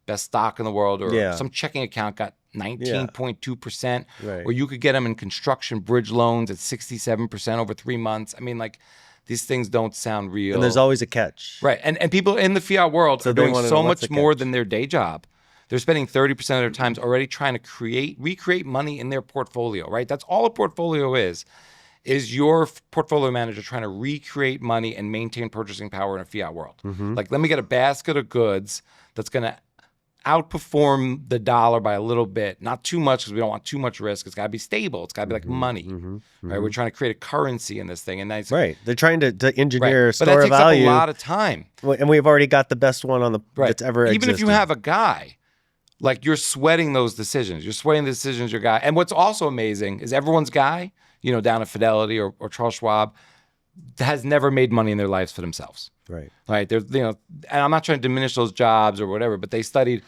best stock in the world, or some checking account got 19.2%, or you could get them in construction bridge loans at 67% over 3 months. I mean, like, these things don't sound real. And there's always a catch. Right. And people in the fiat world are doing so much more than their day job. They're spending 30% of their times already trying to recreate money in their portfolio, right? That's all a portfolio is your portfolio manager trying to recreate money and maintain purchasing power in a fiat world. Mm-hmm. Like, let me get a basket of goods that's going to outperform the dollar by a little bit, not too much because we don't want too much risk. It's got to be stable. It's got to be like money, right? We're trying to create a currency in this thing, and that's right. They're trying to engineer store but that takes value. Up a lot of time, and we've already got the best one on the that's ever existed. Even if you have a guy, like, you're sweating those decisions. You're sweating the decisions your guy. And what's also amazing is everyone's guy, down at Fidelity or Charles Schwab, has never made money in their lives for themselves. Right. There's, and I'm not trying to diminish those jobs or whatever, but they studied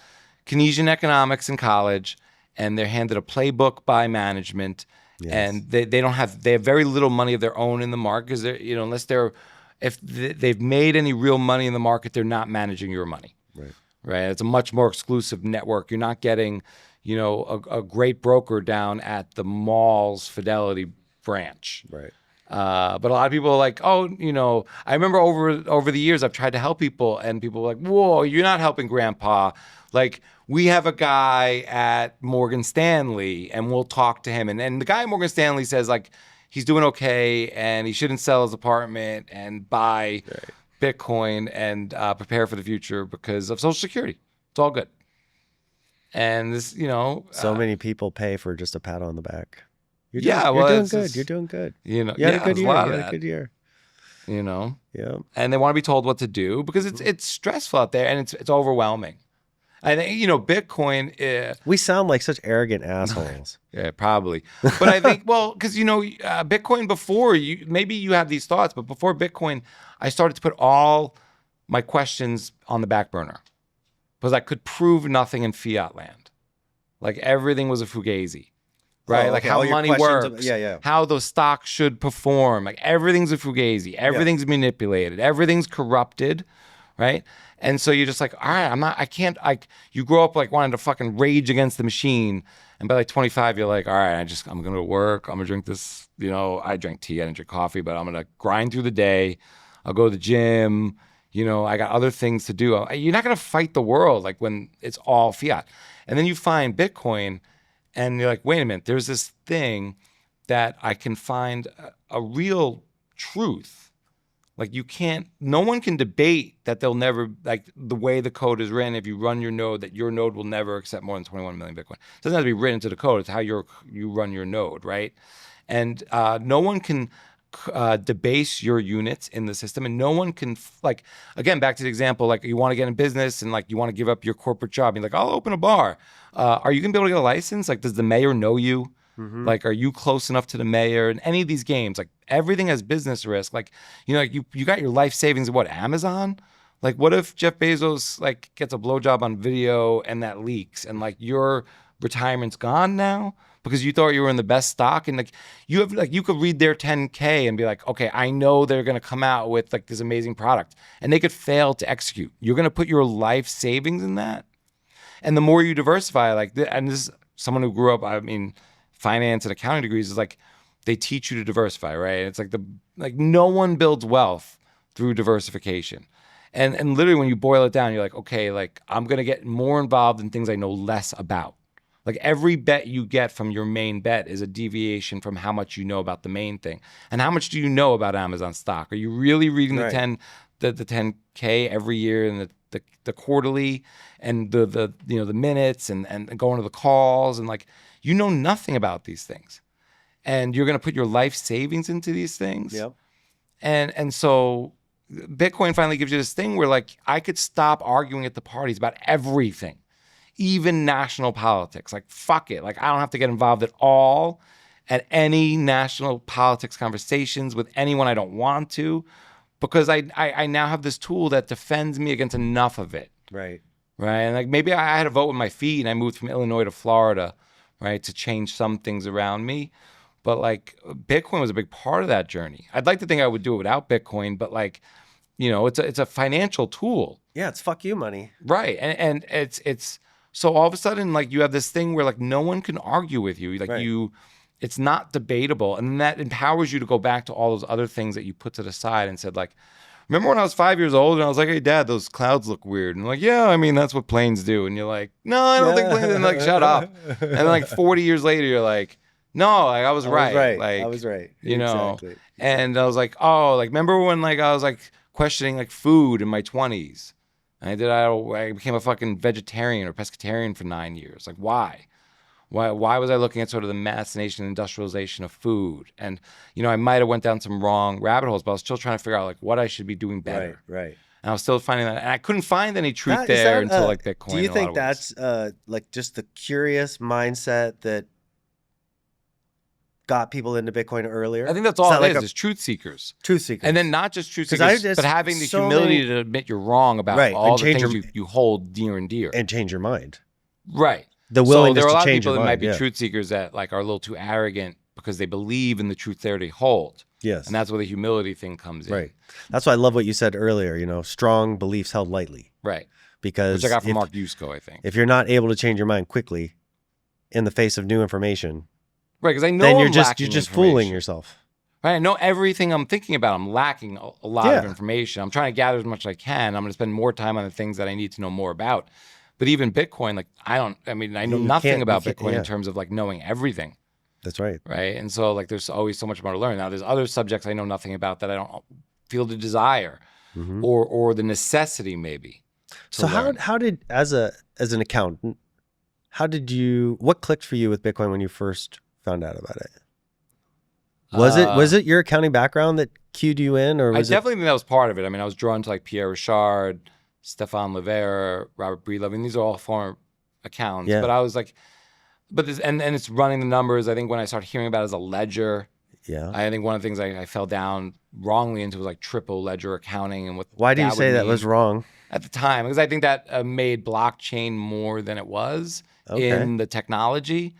Keynesian economics in college, and they're handed a playbook by management, and they have very little money of their own in the market because if they've made any real money in the market, they're not managing your money. Right. It's a much more exclusive network. You're not getting, a great broker down at the mall's Fidelity branch. Right. But a lot of people are like, I remember over the years I've tried to help people, and people are like, whoa, you're not helping grandpa. Like, we have a guy at Morgan Stanley and we'll talk to him. And the guy at Morgan Stanley says like he's doing okay and he shouldn't sell his apartment and buy Bitcoin and prepare for the future because of Social Security. It's all good. And this, so many people pay for just a pat on the back. You're doing good. You had a good year. You had a good year. And they want to be told what to do because it's stressful out there and it's overwhelming. And Bitcoin. We sound like such arrogant assholes. Yeah, probably. But I think, well, because Bitcoin before maybe you have these thoughts, but before Bitcoin, I started to put all my questions on the back burner because I could prove nothing in fiat land. Like everything was a fugazi. Right, like how money works, yeah. How those stocks should perform. Like everything's a fugazi, everything's manipulated, everything's corrupted, right? And so you're just like, all right, I can't. You grow up like wanting to fucking rage against the machine, and by like 25, you're like, all right, I'm gonna work, I'm gonna drink this. I drank tea, I didn't drink coffee, but I'm gonna grind through the day. I'll go to the gym. I got other things to do. You're not gonna fight the world like when it's all fiat. And then you find Bitcoin. And you're like, wait a minute, there's this thing that I can find a real truth. Like no one can debate that they'll never, like the way the code is written, if you run your node, that your node will never accept more than 21 million Bitcoin. It doesn't have to be written into the code. It's how you run your node, right? And no one can debase your units in the system, and no one can again, back to the example, like you want to get in business and like you want to give up your corporate job. You're like, I'll open a bar. Are you gonna be able to get a license? Like, does the mayor know you? Mm-hmm. Like, are you close enough to the mayor? In any of these games, like everything has business risk. Like, like you got your life savings at what, Amazon? Like, what if Jeff Bezos like gets a blowjob on video and that leaks, and like your retirement's gone now? Because you thought you were in the best stock, and like you could read their 10K and be like, okay, I know they're gonna come out with like this amazing product, and they could fail to execute. You're gonna put your life savings in that, and the more you diversify, and this is someone who grew up, finance and accounting degrees, is like they teach you to diversify, right? It's like no one builds wealth through diversification, and literally when you boil it down, you're like, okay, like I'm gonna get more involved in things I know less about. Like every bet you get from your main bet is a deviation from how much you know about the main thing. And how much do you know about Amazon stock? Are you really reading the 10K every year and the quarterly and the minutes and going to the calls, and like you know nothing about these things. And you're gonna put your life savings into these things. Yep. And so Bitcoin finally gives you this thing where like I could stop arguing at the parties about everything. Even national politics, like fuck it. Like I don't have to get involved at all at any national politics conversations with anyone I don't want to, because I now have this tool that defends me against enough of it. Right. Right. And like maybe I had to vote with my feet and I moved from Illinois to Florida, right, to change some things around me. But like Bitcoin was a big part of that journey. I'd like to think I would do it without Bitcoin, but like, it's a financial tool. Yeah, it's fuck you money. Right. And it's so all of a sudden, like you have this thing where like no one can argue with you. Like it's not debatable. And that empowers you to go back to all those other things that you put to the side and said like, remember when I was 5 years old and I was like, hey dad, those clouds look weird. And like, yeah, that's what planes do. And you're like, no, I don't think planes, and like, shut up. And then like 40 years later, you're like, no, like I was right. Like, I was right. Exactly. And I was like, oh, like remember when like I was like questioning like food in my 20s? I became a fucking vegetarian or pescatarian for 9 years. Like, why? Why was I looking at sort of the machination and industrialization of food? And, I might have went down some wrong rabbit holes, but I was still trying to figure out like what I should be doing better. Right. And I was still finding that. And I couldn't find any truth there until like Bitcoin. Do you think that's like just the curious mindset that got people into Bitcoin earlier? I think that's all it is truth seekers. Truth seekers. And then not just truth seekers, but having the humility to admit you're wrong about all the things you hold dear and dear. And change your mind. Right. The willingness to change your mind. So there are a lot of people that might be truth seekers that like are a little too arrogant because they believe in the truth they already hold. Yes. And that's where the humility thing comes in. Right. That's why I love what you said earlier, strong beliefs held lightly. Right. Because which I got from Mark Yusko, I think. If you're not able to change your mind quickly in the face of new information, right, because I know then you're just fooling yourself. Right, I know everything I'm thinking about. I'm lacking a lot of information. I'm trying to gather as much as I can. I'm going to spend more time on the things that I need to know more about. But even Bitcoin, like I know nothing about Bitcoin in terms of like knowing everything. That's right. Right, and so like there's always so much more to learn. Now there's other subjects I know nothing about that I don't feel the desire or the necessity maybe. So how did as an accountant, what clicked for you with Bitcoin when you first found out about it? Was it your accounting background that cued you in, or was I definitely think that was part of it. I was drawn to like Pierre Richard, Stefan Levere, Robert Breedlove. I mean, these are all former accountants. Yeah. But I was like, but this, and it's running the numbers. I think when I started hearing about it as a ledger, Yeah. I think one of the things I fell down wrongly into was like triple ledger accounting and what. Why do you that say would that mean was wrong? at the time? Because I think that made blockchain more than it was in the technology.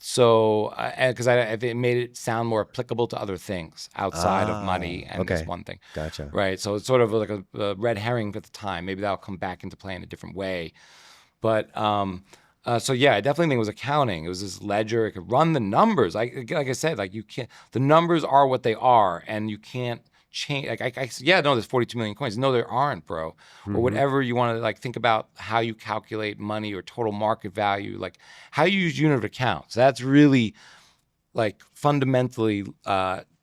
So, because I think it made it sound more applicable to other things outside of money and this one thing. Gotcha. Right. So it's sort of like a red herring at the time. Maybe that'll come back into play in a different way. But so yeah, I definitely think it was accounting. It was this ledger. It could run the numbers. Like I said, like you can't. The numbers are what they are, and you can't change. Like no, there's 42 million coins. No, there aren't, bro. Or whatever you want to like think about how you calculate money or total market value, like how you use unit of account. So that's really like fundamentally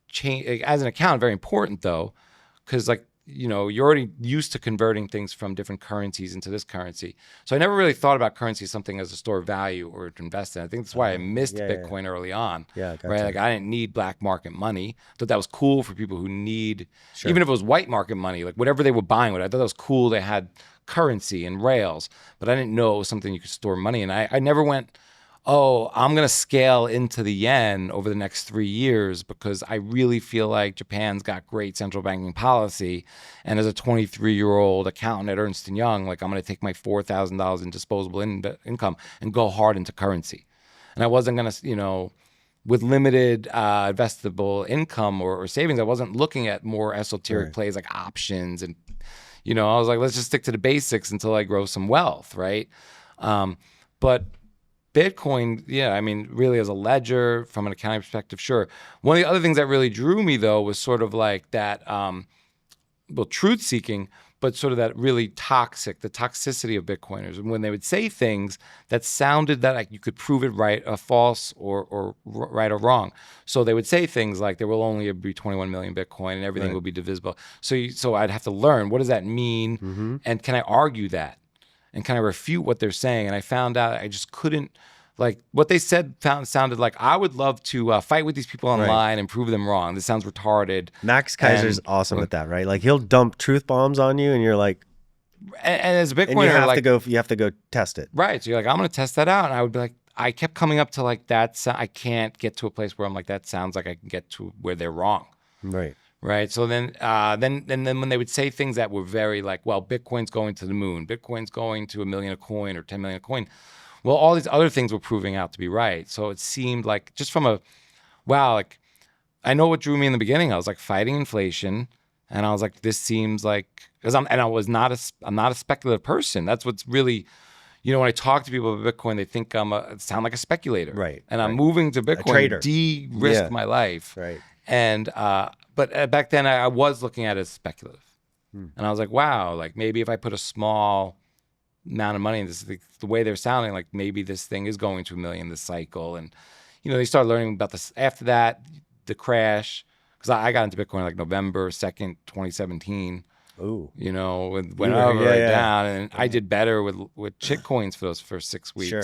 change as an account. Very important though, because like. You're already used to converting things from different currencies into this currency. So I never really thought about currency as something as a store of value or to invest in. I think that's why I missed Bitcoin early on. Yeah, gotcha. Right. Like I didn't need black market money. I thought that was cool for people who need, even if it was white market money, like whatever they were buying with. I thought that was cool. They had currency and rails, but I didn't know it was something you could store money in. I never went, oh, I'm going to scale into the yen over the next 3 years because I really feel like Japan's got great central banking policy. And as a 23-year-old accountant at Ernst & Young, like I'm going to take my $4,000 in disposable income and go hard into currency. And I wasn't going to, with limited investable income or savings, I wasn't looking at more esoteric plays like options. And, I was like, let's just stick to the basics until I grow some wealth, right? But Bitcoin, I mean, really as a ledger from an accounting perspective, sure. One of the other things that really drew me though was sort of like that, truth seeking, but sort of that really the toxicity of Bitcoiners. And when they would say things that sounded that like you could prove it right or false or right or wrong. So they would say things like there will only be 21 million Bitcoin and everything will be divisible. So I'd have to learn, what does that mean? And can I argue that? And can I refute what they're saying? And I found out I just couldn't, like what they said sounded like I would love to fight with these people online and prove them wrong. This sounds retarded. Max Kaiser's awesome at that, right? Like he'll dump truth bombs on you and you're like, and as a Bitcoiner, and you have to go test it. Right. So you're like, I'm going to test that out. And I would be like, I kept coming up to like that. I can't get to a place where I'm like, that sounds like I can get to where they're wrong. Right. Right. So then when they would say things that were very like, well, Bitcoin's going to the moon, Bitcoin's going to 1 million a coin or 10 million a coin. Well, all these other things were proving out to be right. So it seemed like just from like I know what drew me in the beginning. I was like fighting inflation, and I was like, this seems like I'm not a speculative person. That's what's really, when I talk to people about Bitcoin, they think sound like a speculator. Right. And I'm moving to Bitcoin, de-risk my life. Right. And but back then I was looking at it as speculative, and I was like, wow, like maybe if I put a small amount of money in this, the way they're sounding, like maybe this thing is going to 1 million this cycle. And they started learning about this after that, the crash, because I got into Bitcoin like November 2nd, 2017. Ooh. It went over down, and I did better with shitcoins for those first 6 weeks. Sure.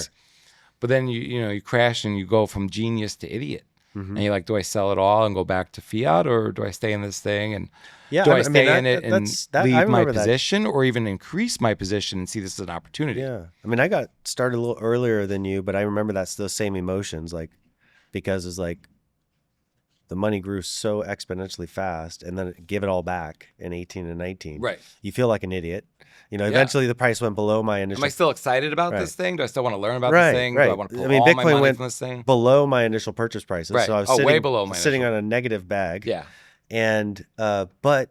But then you crash and you go from genius to idiot. And you're like, do I sell it all and go back to fiat, or do I stay in this thing? And do I stay in it and leave my position, or even increase my position and see this as an opportunity? Yeah. I mean, I got started a little earlier than you, but I remember that's those same emotions, like, because it's like the money grew so exponentially fast and then give it all back in 18 and 19. Right. You feel like an idiot. Eventually the price went below my initial. Am I still excited about this thing? Do I still want to learn about this thing? Right. Do I want to put all Bitcoin my money went from this thing? below my initial purchase prices. Right. So I was way below my sitting on a negative bag. Yeah. And, but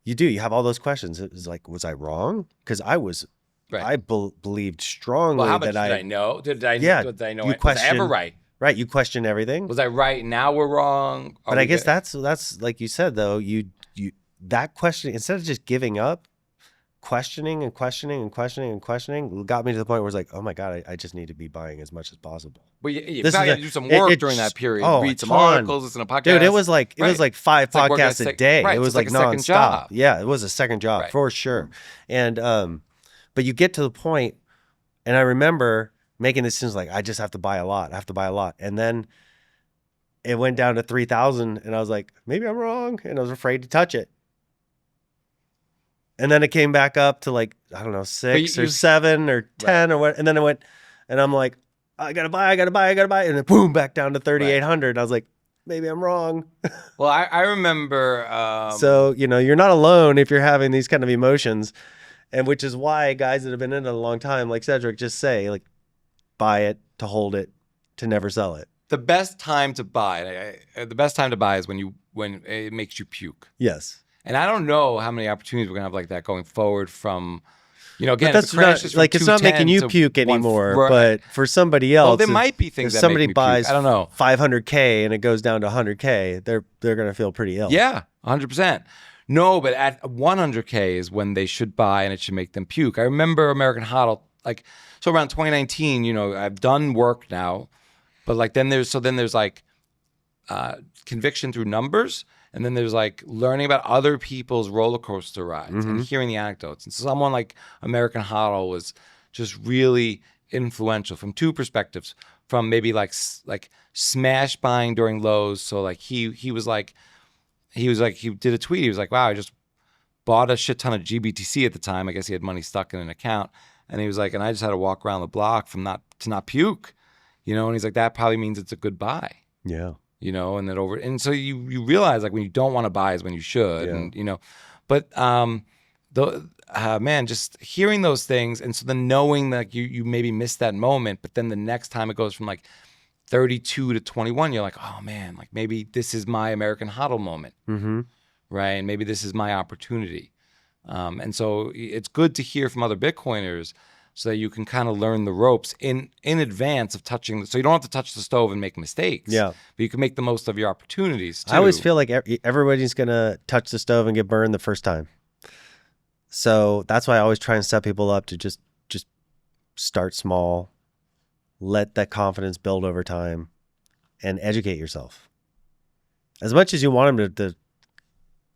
you have all those questions. It's like, was I wrong? Because I was, I believed strongly well, how much that did I know? Did I know? You was I ever right? Right. You question everything. Was I right? Now we're wrong. But I guess that's like you said, though, that question, instead of just giving up, questioning and questioning and questioning and questioning got me to the point where it's like, oh my God, I just need to be buying as much as possible. Well, you probably had to do some work during that period. Read some articles, listen to podcasts. Dude, it was like 5 podcasts a day. Right, it was like nonstop. Yeah, it was a second job for sure. And but you get to the point, and I remember making decisions like, I just have to buy a lot. I have to buy a lot. And then it went down to 3,000, and I was like, maybe I'm wrong, and I was afraid to touch it. And then it came back up to like, I don't know, 6 or 7 or 10 or what. And then it went, and I'm like, I gotta buy. And then boom, back down to 3,800. And I was like, maybe I'm wrong. Well, I remember. So, you're not alone if you're having these kind of emotions. And which is why guys that have been in it a long time, like Cedric, just say, like, buy it, to hold it, to never sell it. The best time to buy, is when it makes you puke. Yes. And I don't know how many opportunities we're gonna have like that going forward from, again, that's not, like, it's not making you puke anymore. But for somebody else, there might be things that somebody make me buys, puke. I don't know, $500K and it goes down to $100K, they're gonna feel pretty ill. Yeah, 100%. No, but at 100K is when they should buy, and it should make them puke. I remember American HODL, like, so around 2019. I've done work now, but like then there's like conviction through numbers. And then there's like learning about other people's roller coaster rides and hearing the anecdotes. And someone like American HODL was just really influential from two perspectives. From maybe like smash buying during lows. So like he did a tweet. He was like, wow, I just bought a shit ton of GBTC at the time. I guess he had money stuck in an account. And he was like, and I just had to walk around the block to not puke. And he's like, that probably means it's a good buy. Yeah. And so you realize like when you don't want to buy is when you should, and but man, just hearing those things, and so then knowing that you maybe missed that moment, but then the next time it goes from like 32 to 21, you're like, oh man, like maybe this is my American HODL moment, right? And maybe this is my opportunity, and so it's good to hear from other Bitcoiners, so that you can kind of learn the ropes in advance of touching. So you don't have to touch the stove and make mistakes. Yeah. But you can make the most of your opportunities too. I always feel like everybody's going to touch the stove and get burned the first time. So that's why I always try and set people up to just start small, let that confidence build over time, and educate yourself. As much as you want them to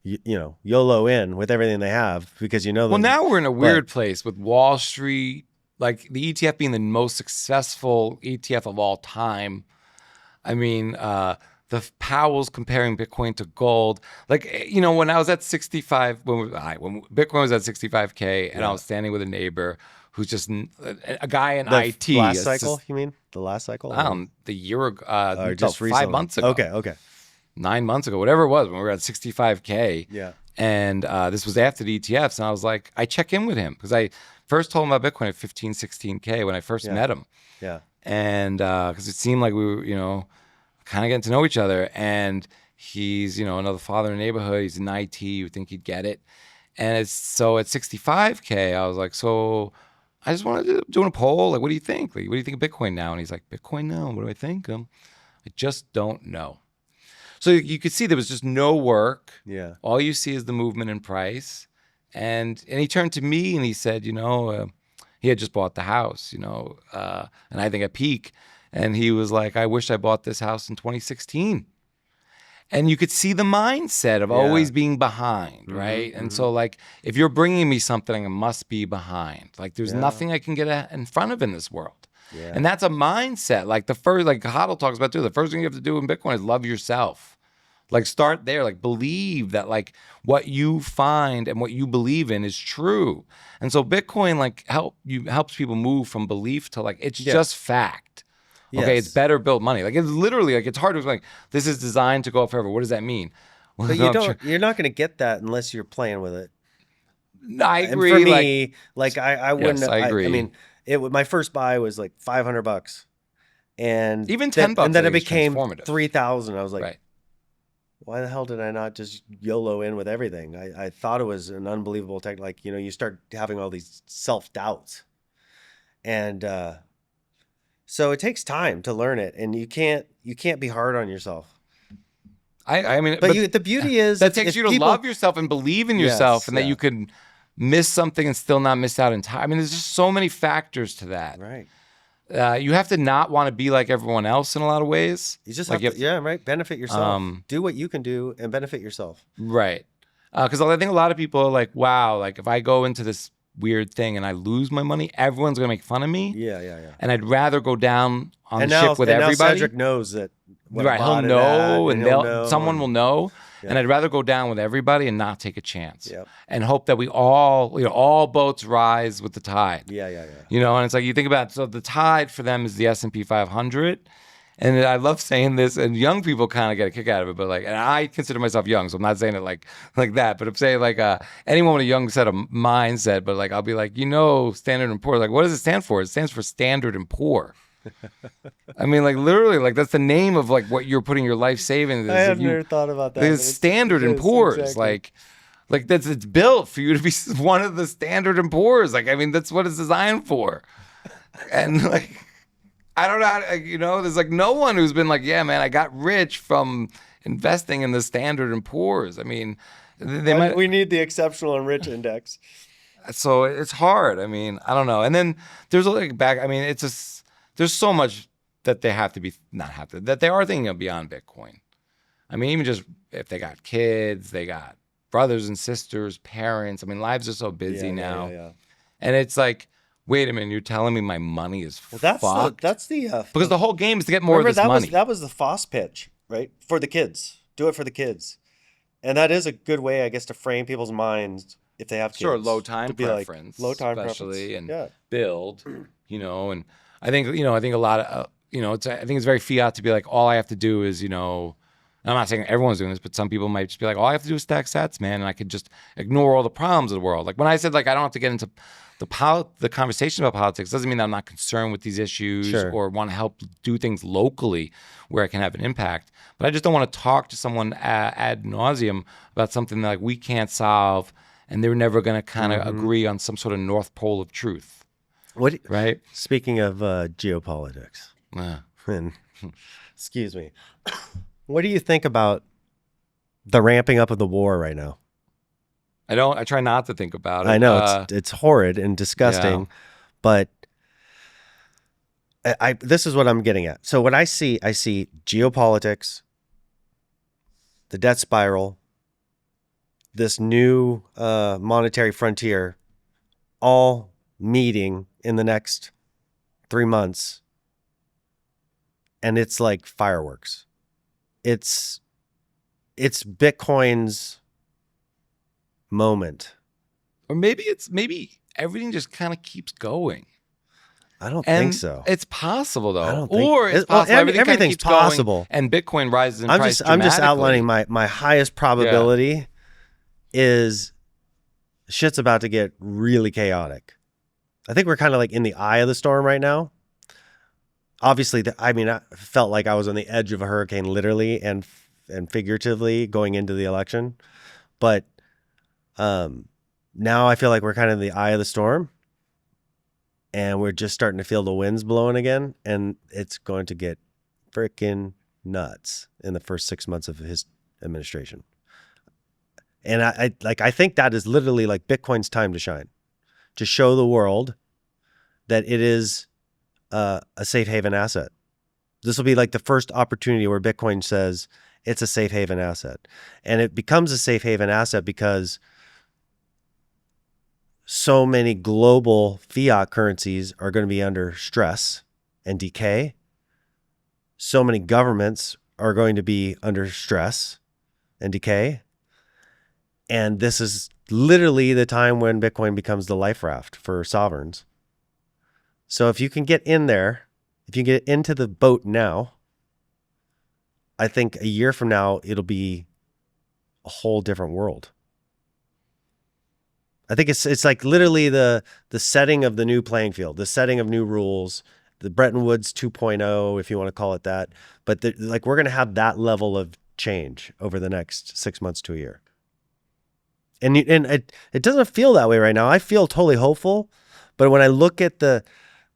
YOLO in with everything they have, because Well, now we're in a weird place with Wall Street, like the ETF being the most successful ETF of all time. I mean, the Powell's comparing Bitcoin to gold. Like, when I was at 65, when Bitcoin was at 65K, and I was standing with a neighbor who's just a guy in IT. The last cycle, you mean? The last cycle? The year ago, just 5 months ago. Okay. 9 months ago, whatever it was, when we were at 65K. Yeah. And this was after the ETFs. And I was like, I check in with him because I first told him about Bitcoin at 15, 16K when I first met him. Yeah. And because it seemed like we were, kind of getting to know each other. And he's, another father in the neighborhood. He's in IT. You would think he'd get it. And so at 65K, I was like, so I just wanted to do a poll. Like, what do you think? Like, what do you think of Bitcoin now? And he's like, Bitcoin now? What do I think? I just don't know. So you could see there was just no work. Yeah. All you see is the movement in price. And he turned to me and he said, he had just bought the house, and I think at peak. And he was like, I wish I bought this house in 2016. And you could see the mindset of always being behind, right? And so like, if you're bringing me something, I must be behind. Like there's nothing I can get in front of in this world. Yeah. And that's a mindset. Like HODL talks about too, the first thing you have to do in Bitcoin is love yourself. Like start there, like believe that like what you find and what you believe in is true. And so Bitcoin like helps people move from belief to like, it's just fact. Okay, it's better built money. Like it's literally like, it's hard to like, this is designed to go up forever. What does that mean? Well, but you're not going to get that unless you're playing with it. I agree. And for me, I wouldn't, yes, I agree. I mean, my first buy was like $500, and even $10, and then it became 3,000. I was like, right. Why the hell did I not just YOLO in with everything? I thought it was an unbelievable tech. Like, you start having all these self-doubts, and so it takes time to learn it, and you can't be hard on yourself. I mean, but the beauty is that takes you to love yourself and believe in yourself, and that you can miss something and still not miss out entirely. I mean, there's just so many factors to that. Right. You have to not want to be like everyone else in a lot of ways. You just have to, right. Benefit yourself. Do what you can do and benefit yourself. Right. Because I think a lot of people are like, wow, like if I go into this weird thing and I lose my money, everyone's going to make fun of me. Yeah. And I'd rather go down on the ship with everybody. Now Cedric knows that. Right. He'll know, and someone will know. And I'd rather go down with everybody and not take a chance. Yep. And hope that we all boats rise with the tide. Yeah. And it's like you think about, so the tide for them is the S&P 500. And I love saying this, and young people kind of get a kick out of it, but and I consider myself young, so I'm not saying it like that, but I'm saying anyone with a young set of mindset, but I'll be Standard and Poor, what does it stand for? It stands for Standard and Poor. I mean, literally, that's the name of what you're putting your life savings. I have never thought about that. It's Standard and Poor's, exactly. It's built for you to be one of the Standard and Poor's. That's what it's designed for. And I don't know how there's no one who's been yeah, man, I got rich from investing in the Standard and Poor's. I mean, we need the exceptional and rich index. So it's hard. I mean, I don't know. And then there's there's so much that they have to be, that they are thinking of beyond Bitcoin. I mean, even just if they got kids, they got brothers and sisters, parents. I mean, lives are so busy now. Yeah. And it's wait a minute, you're telling me my money is fucked? Because the whole game is to get more of this money. That was the FOSS pitch, right? For the kids. Do it for the kids. And that is a good way, I guess, to frame people's minds if they have kids. Sure, low time preference. Low time especially, preference. And build, and I think, I think a lot of, I think it's very fiat to be all I have to do is, I'm not saying everyone's doing this, but some people might just be all I have to do is stack sats, man, and I could just ignore all the problems of the world. When I said I don't have to get into the conversation about politics, doesn't mean that I'm not concerned with these issues or want to help do things locally where I can have an impact. But I just don't want to talk to someone ad nauseum about something that we can't solve, and they're never going to kind of agree on some sort of North Pole of truth. Right? Speaking of geopolitics, and excuse me, what do you think about the ramping up of the war right now? I try not to think about it. I know it's horrid and disgusting, but this is what I'm getting at. So what I see geopolitics, the debt spiral, this new monetary frontier, all meeting in the next 3 months, and it's like fireworks. It's Bitcoin's moment, or maybe everything just kind of keeps going. I don't think so. It's possible though, I don't think, or it's possible. Everything's possible, and Bitcoin rises in price. I'm just outlining my highest probability is shit's about to get really chaotic. I think we're kind of in the eye of the storm right now. Obviously, I felt like I was on the edge of a hurricane, literally and figuratively, going into the election. But now I feel like we're kind of in the eye of the storm, and we're just starting to feel the winds blowing again, and it's going to get freaking nuts in the first 6 months of his administration. And I think that is literally Bitcoin's time to shine, to show the world that it is a safe haven asset. This will be the first opportunity where Bitcoin says it's a safe haven asset. And it becomes a safe haven asset because so many global fiat currencies are going to be under stress and decay. So many governments are going to be under stress and decay. And this is literally the time when Bitcoin becomes the life raft for sovereigns. So if you can get in there, if you get into the boat now, I think a year from now, it'll be a whole different world. I think it's literally the setting of the new playing field, the setting of new rules, the Bretton Woods 2.0, if you want to call it that. But we're going to have that level of change over the next 6 months to a year. And it doesn't feel that way right now. I feel totally hopeful, but when I look at the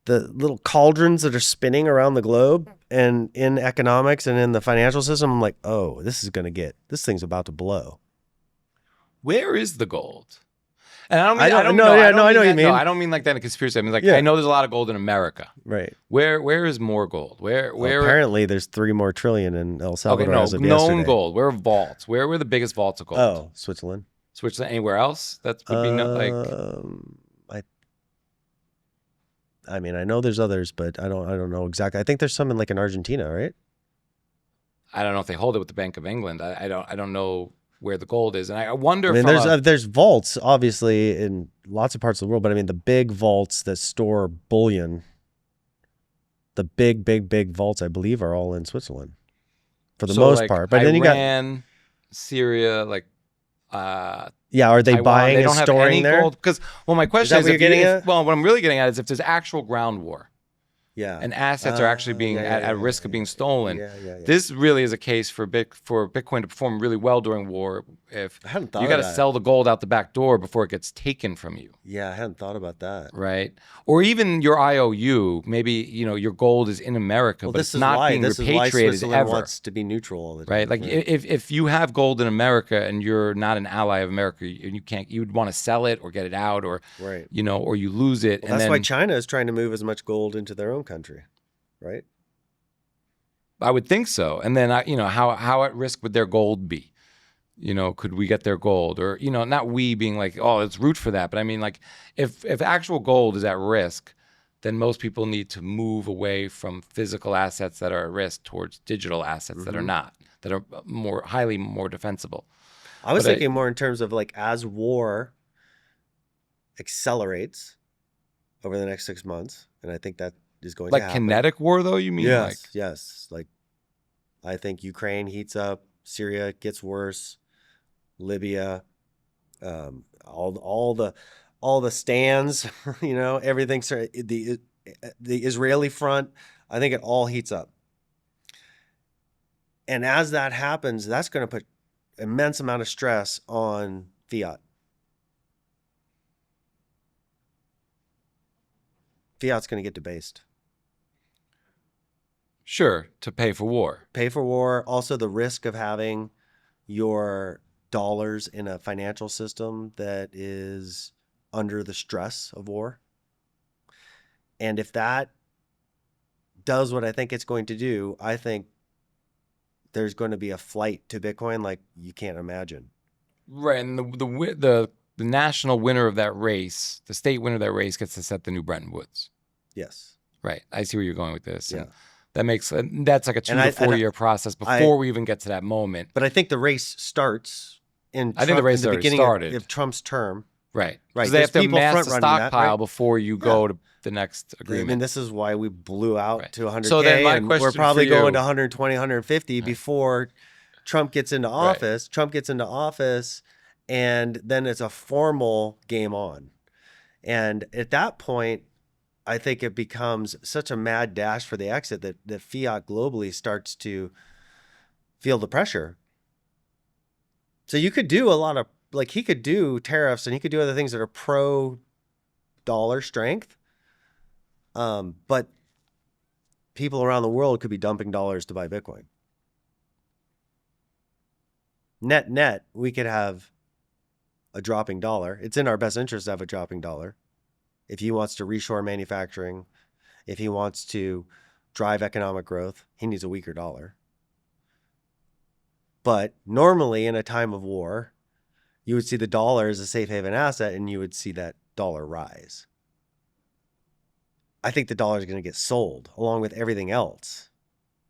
little cauldrons that are spinning around the globe and in economics and in the financial system, I'm like, oh, this thing's about to blow. Where is the gold? And I know what you mean. No, I don't mean that in a conspiracy. I mean, I know there's a lot of gold in America. Right. Where is more gold? Where apparently there's 3 more trillion in El Salvador as of known yesterday. Gold. Where are vaults? Where were the biggest vaults of gold? Oh, Switzerland. Anywhere else? That would be I know there's others, but I don't know exactly. I think there's some in Argentina, right? I don't know if they hold it with the Bank of England. I don't know where the gold is. And I wonder I mean, from there's vaults obviously in lots of parts of the world, but I mean the big vaults that store bullion, the big vaults, I believe, are all in Switzerland for the most like part. But then Iran, Syria, like yeah, are they Taiwan, they buying and don't have storing any there? gold. Because, well, my question that is, what you're getting at? well, what I'm really getting at is if there's actual ground war, Yeah, and assets are actually being at risk of being stolen. This really is a case for Bitcoin to perform really well during war. If I hadn't thought you of got to that. sell the gold out the back door before it gets taken from you. Yeah, I hadn't thought about that. Right. Or even your IOU, maybe, your gold is in America, but it's not being repatriated Switzerland ever. wants to be neutral all the time. Right. Like if you have gold in America and you're not an ally of America, and you'd want to sell it or get it out, or or you lose it. Well, that's why China is trying to move as much gold into their own country. Right. I would think so. And then, how at risk would their gold be? Could we get their gold? Or, not we being like, oh, let's root for that. But I mean, like, if actual gold is at risk, then most people need to move away from physical assets that are at risk towards digital assets that are not, that are highly more defensible. I was thinking more in terms of like as war accelerates over the next 6 months, and I think that is going to happen. Like kinetic war, though, you mean? Yes. Like, I think Ukraine heats up, Syria gets worse, Libya, all the stands, everything. The Israeli front, I think it all heats up. And as that happens, that's going to put immense amount of stress on fiat. Fiat's going to get debased. Sure, to pay for war. Pay for war. Also, the risk of having your dollars in a financial system that is under the stress of war. And if that does what I think it's going to do, I think there's going to be a flight to Bitcoin like you can't imagine. Right, and the national winner of that race, the state winner of that race, gets to set the new Bretton Woods. Yes. Right. I see where you're going with this. Yeah. And that's like a 2 to 4 year process before we even get to that moment. But I think the race starts in the beginning started. of Trump's term. Right. Right. Because they have to amass a stockpile right? before you go to the next agreement. I mean, this is why we blew out to 100K. So then my question we're probably for you, going to 120, 150 before Trump gets into office. Right. Trump gets into office, and then it's a formal game on. And at that point, I think it becomes such a mad dash for the exit that fiat globally starts to feel the pressure. So you could do a lot of, like, he could do tariffs and he could do other things that are pro dollar strength. But people around the world could be dumping dollars to buy Bitcoin. Net, we could have a dropping dollar. It's in our best interest to have a dropping dollar. If he wants to reshore manufacturing, if he wants to drive economic growth, he needs a weaker dollar. But normally in a time of war, you would see the dollar as a safe haven asset and you would see that dollar rise. I think the dollar is going to get sold along with everything else.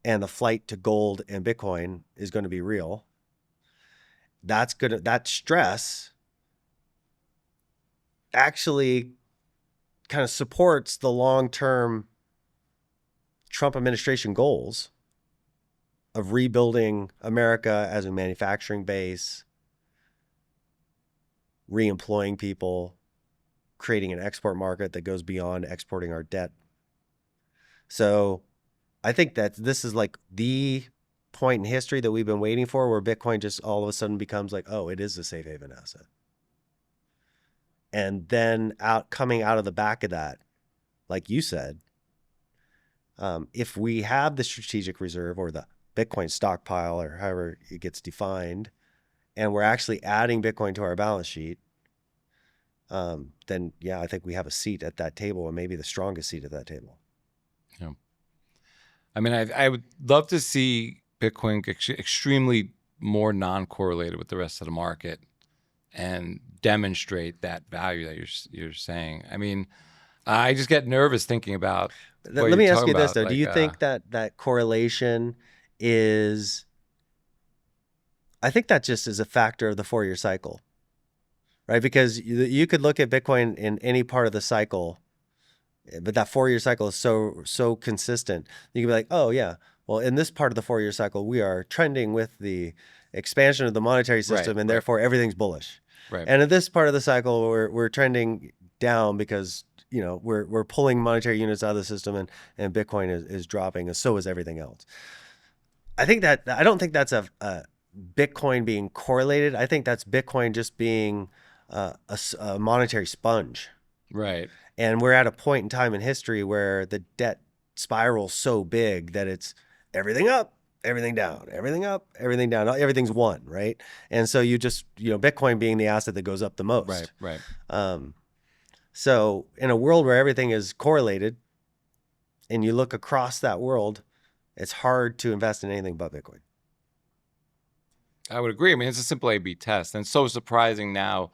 And the flight to gold and Bitcoin is going to be real. That stress actually kind of supports the long-term Trump administration goals of rebuilding America as a manufacturing base, re-employing people, creating an export market that goes beyond exporting our debt. So I think that this is like the point in history that we've been waiting for, where Bitcoin just all of a sudden becomes like, oh, it is a safe haven asset. And then coming out of the back of that, like you said, if we have the strategic reserve or the Bitcoin stockpile or however it gets defined, and we're actually adding Bitcoin to our balance sheet, then yeah, I think we have a seat at that table, and maybe the strongest seat at that table. Yeah. I mean, I would love to see Bitcoin extremely more non-correlated with the rest of the market and demonstrate that value that you're saying. I mean, I just get nervous thinking about. Let me ask you this though: do you think that correlation is I think that just is a factor of the 4-year cycle, right? Because you could look at Bitcoin in any part of the cycle, but that 4-year cycle is so consistent. You can be like, oh yeah, well in this part of the 4-year cycle, we are trending with the expansion of the monetary system, and therefore everything's bullish. Right. And in this part of the cycle, we're trending down because we're pulling monetary units out of the system, and Bitcoin is dropping, and so is everything else. I don't think that's a Bitcoin being correlated. I think that's Bitcoin just being a monetary sponge. Right. And we're at a point in time in history where the debt spiral's so big that it's everything up, everything down, everything up, everything down. Everything's one, right? And so you just, Bitcoin being the asset that goes up the most. Right. So in a world where everything is correlated and you look across that world, it's hard to invest in anything but Bitcoin. I would agree. I mean, it's a simple A/B test. And it's so surprising now,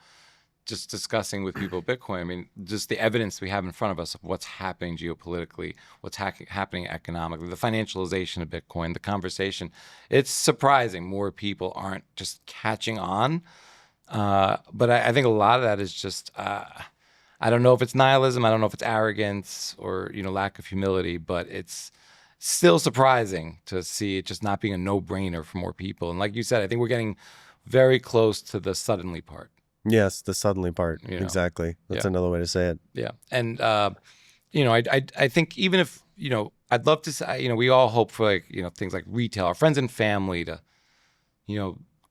just discussing with people Bitcoin. I mean, just the evidence we have in front of us of what's happening geopolitically, what's happening economically, the financialization of Bitcoin, the conversation. It's surprising more people aren't just catching on. But I think a lot of that is just, I don't know if it's nihilism. I don't know if it's arrogance or, lack of humility, but it's still surprising to see it just not being a no-brainer for more people. And like you said, I think we're getting very close to the suddenly part. Yes, the suddenly part. Exactly. That's another way to say it. Yeah. And, I think even if, I'd love to say, we all hope for things like retail, our friends and family to,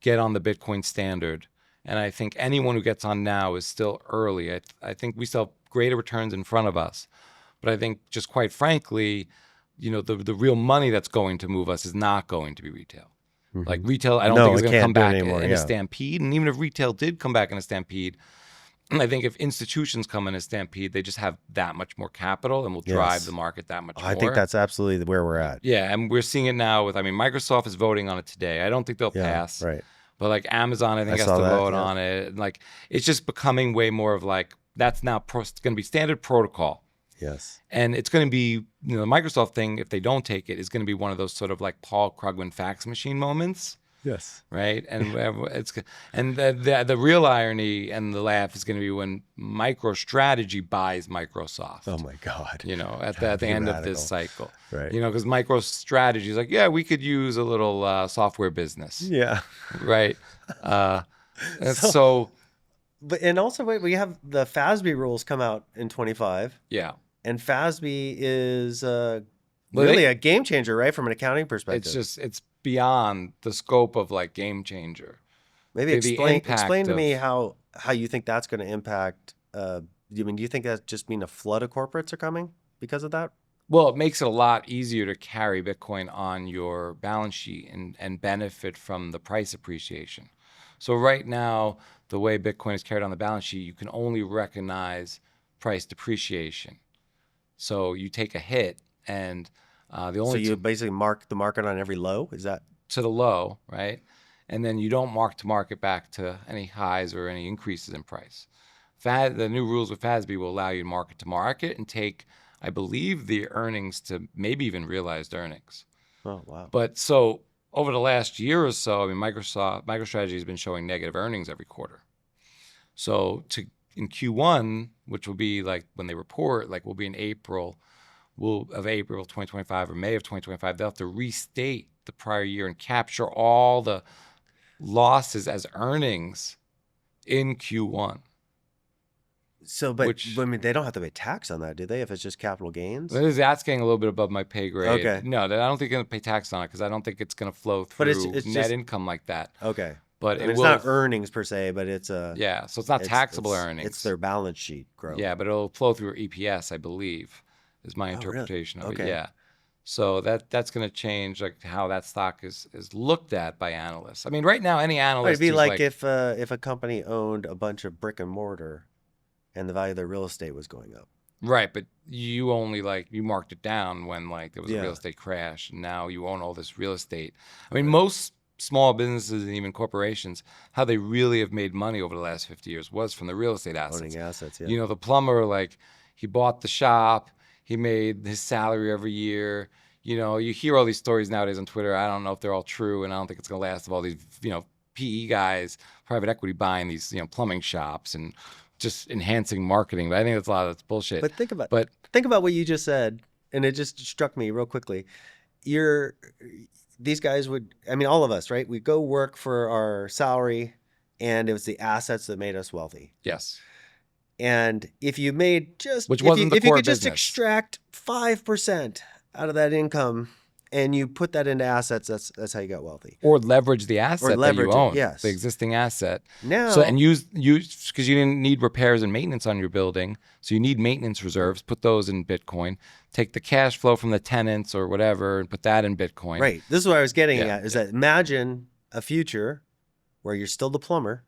get on the Bitcoin standard. And I think anyone who gets on now is still early. I think we still have greater returns in front of us. But I think just quite frankly, the real money that's going to move us is not going to be retail. Mm-hmm. Like retail, I don't think is going to come back in a stampede. And even if retail did come back in a stampede, I think if institutions come in a stampede, they just have that much more capital and will drive the market that much more. I think that's absolutely where we're at. Yeah, and we're seeing it now with, Microsoft is voting on it today. I don't think they'll pass. Right. But like Amazon, I think has to vote on it. And like it's just becoming way more of like, that's now going to be standard protocol. Yes. And it's going to be, the Microsoft thing, if they don't take it, is going to be one of those sort of like Paul Krugman fax machine moments. Yes. Right. And the real irony and the laugh is going to be when MicroStrategy buys Microsoft. Oh my God. At the end of this cycle. Right. Because MicroStrategy is like, yeah, we could use a little software business. Yeah. Right. So. But and also we have the FASB rules come out in 25. Yeah. And FASB is really a game changer, right, from an accounting perspective. It's beyond the scope of like game changer. Maybe explain to me how you think that's going to impact. Do you think that just mean a flood of corporates are coming because of that? Well, it makes it a lot easier to carry Bitcoin on your balance sheet and benefit from the price appreciation. So right now, the way Bitcoin is carried on the balance sheet, you can only recognize price depreciation. So you take a hit, and so you basically mark the market on every low. Is that to the low, right? And then you don't mark to market back to any highs or any increases in price. The new rules with FASB will allow you to market to market and take, I believe, the earnings to maybe even realized earnings. Oh wow! But so over the last year or so, MicroStrategy has been showing negative earnings every quarter. So in Q1, which will be like when they report, like will be in April of April 2025 or May of 2025, they'll have to restate the prior year and capture all the losses as earnings in Q1. So, but they don't have to pay tax on that, do they? If it's just capital gains? That's getting a little bit above my pay grade. Okay. No, I don't think they're going to pay tax on it because I don't think it's going to flow through it's net just income like that. Okay. But it's not earnings per se, but it's so it's not taxable earnings. It's their balance sheet growth. Yeah, but it'll flow through EPS, I believe, is my interpretation of it. Yeah. So that's going to change like how that stock is looked at by analysts. I mean, right now, any analyst. It'd be like if a company owned a bunch of brick and mortar, and the value of their real estate was going up. Right, but you only you marked it down when there was a real estate crash, and now you own all this real estate. I mean, most small businesses and even corporations, how they really have made money over the last 50 years was from the real estate assets. Owning assets, yeah. The plumber, he bought the shop, he made his salary every year. You hear all these stories nowadays on Twitter. I don't know if they're all true, and I don't think it's going to last of all these, PE guys, private equity buying these, plumbing shops and just enhancing marketing. But I think that's a lot of that's bullshit. But think about what you just said, and it just struck me real quickly. These guys would, I mean, all of us, right? We go work for our salary, and it was the assets that made us wealthy. Yes. And if you made which wasn't the core if you could business. just extract 5% out of that income and you put that into assets, that's how you got wealthy. Or leverage the asset that you own, yes. the existing asset. Now, and use because you didn't need repairs and maintenance on your building, so you need maintenance reserves. Put those in Bitcoin. Take the cash flow from the tenants or whatever and put that in Bitcoin. Right. This is what I was getting at. Is that imagine a future where you're still the plumber,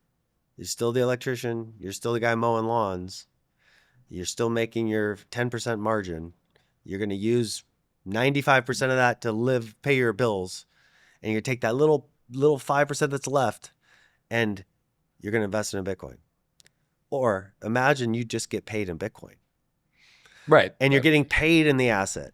you're still the electrician, you're still the guy mowing lawns, you're still making your 10% margin. You're going to use 95% of that to pay your bills, and you take that little 5% that's left, and you're going to invest in Bitcoin. Or imagine you just get paid in Bitcoin, right? And you're getting paid in the asset.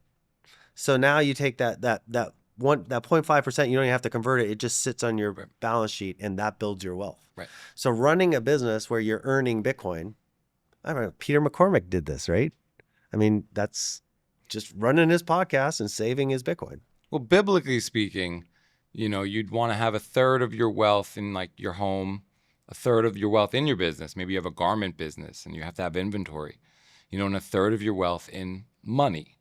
So now you take that 0.5%, you don't even have to convert it. It just sits on your balance sheet, and that builds your wealth. Right. So running a business where you're earning Bitcoin, I don't know, Peter McCormick did this, right? I mean, that's just running his podcast and saving his Bitcoin. Well, biblically speaking, you'd want to have a third of your wealth in like your home, a third of your wealth in your business. Maybe you have a garment business and you have to have inventory, and a third of your wealth in money.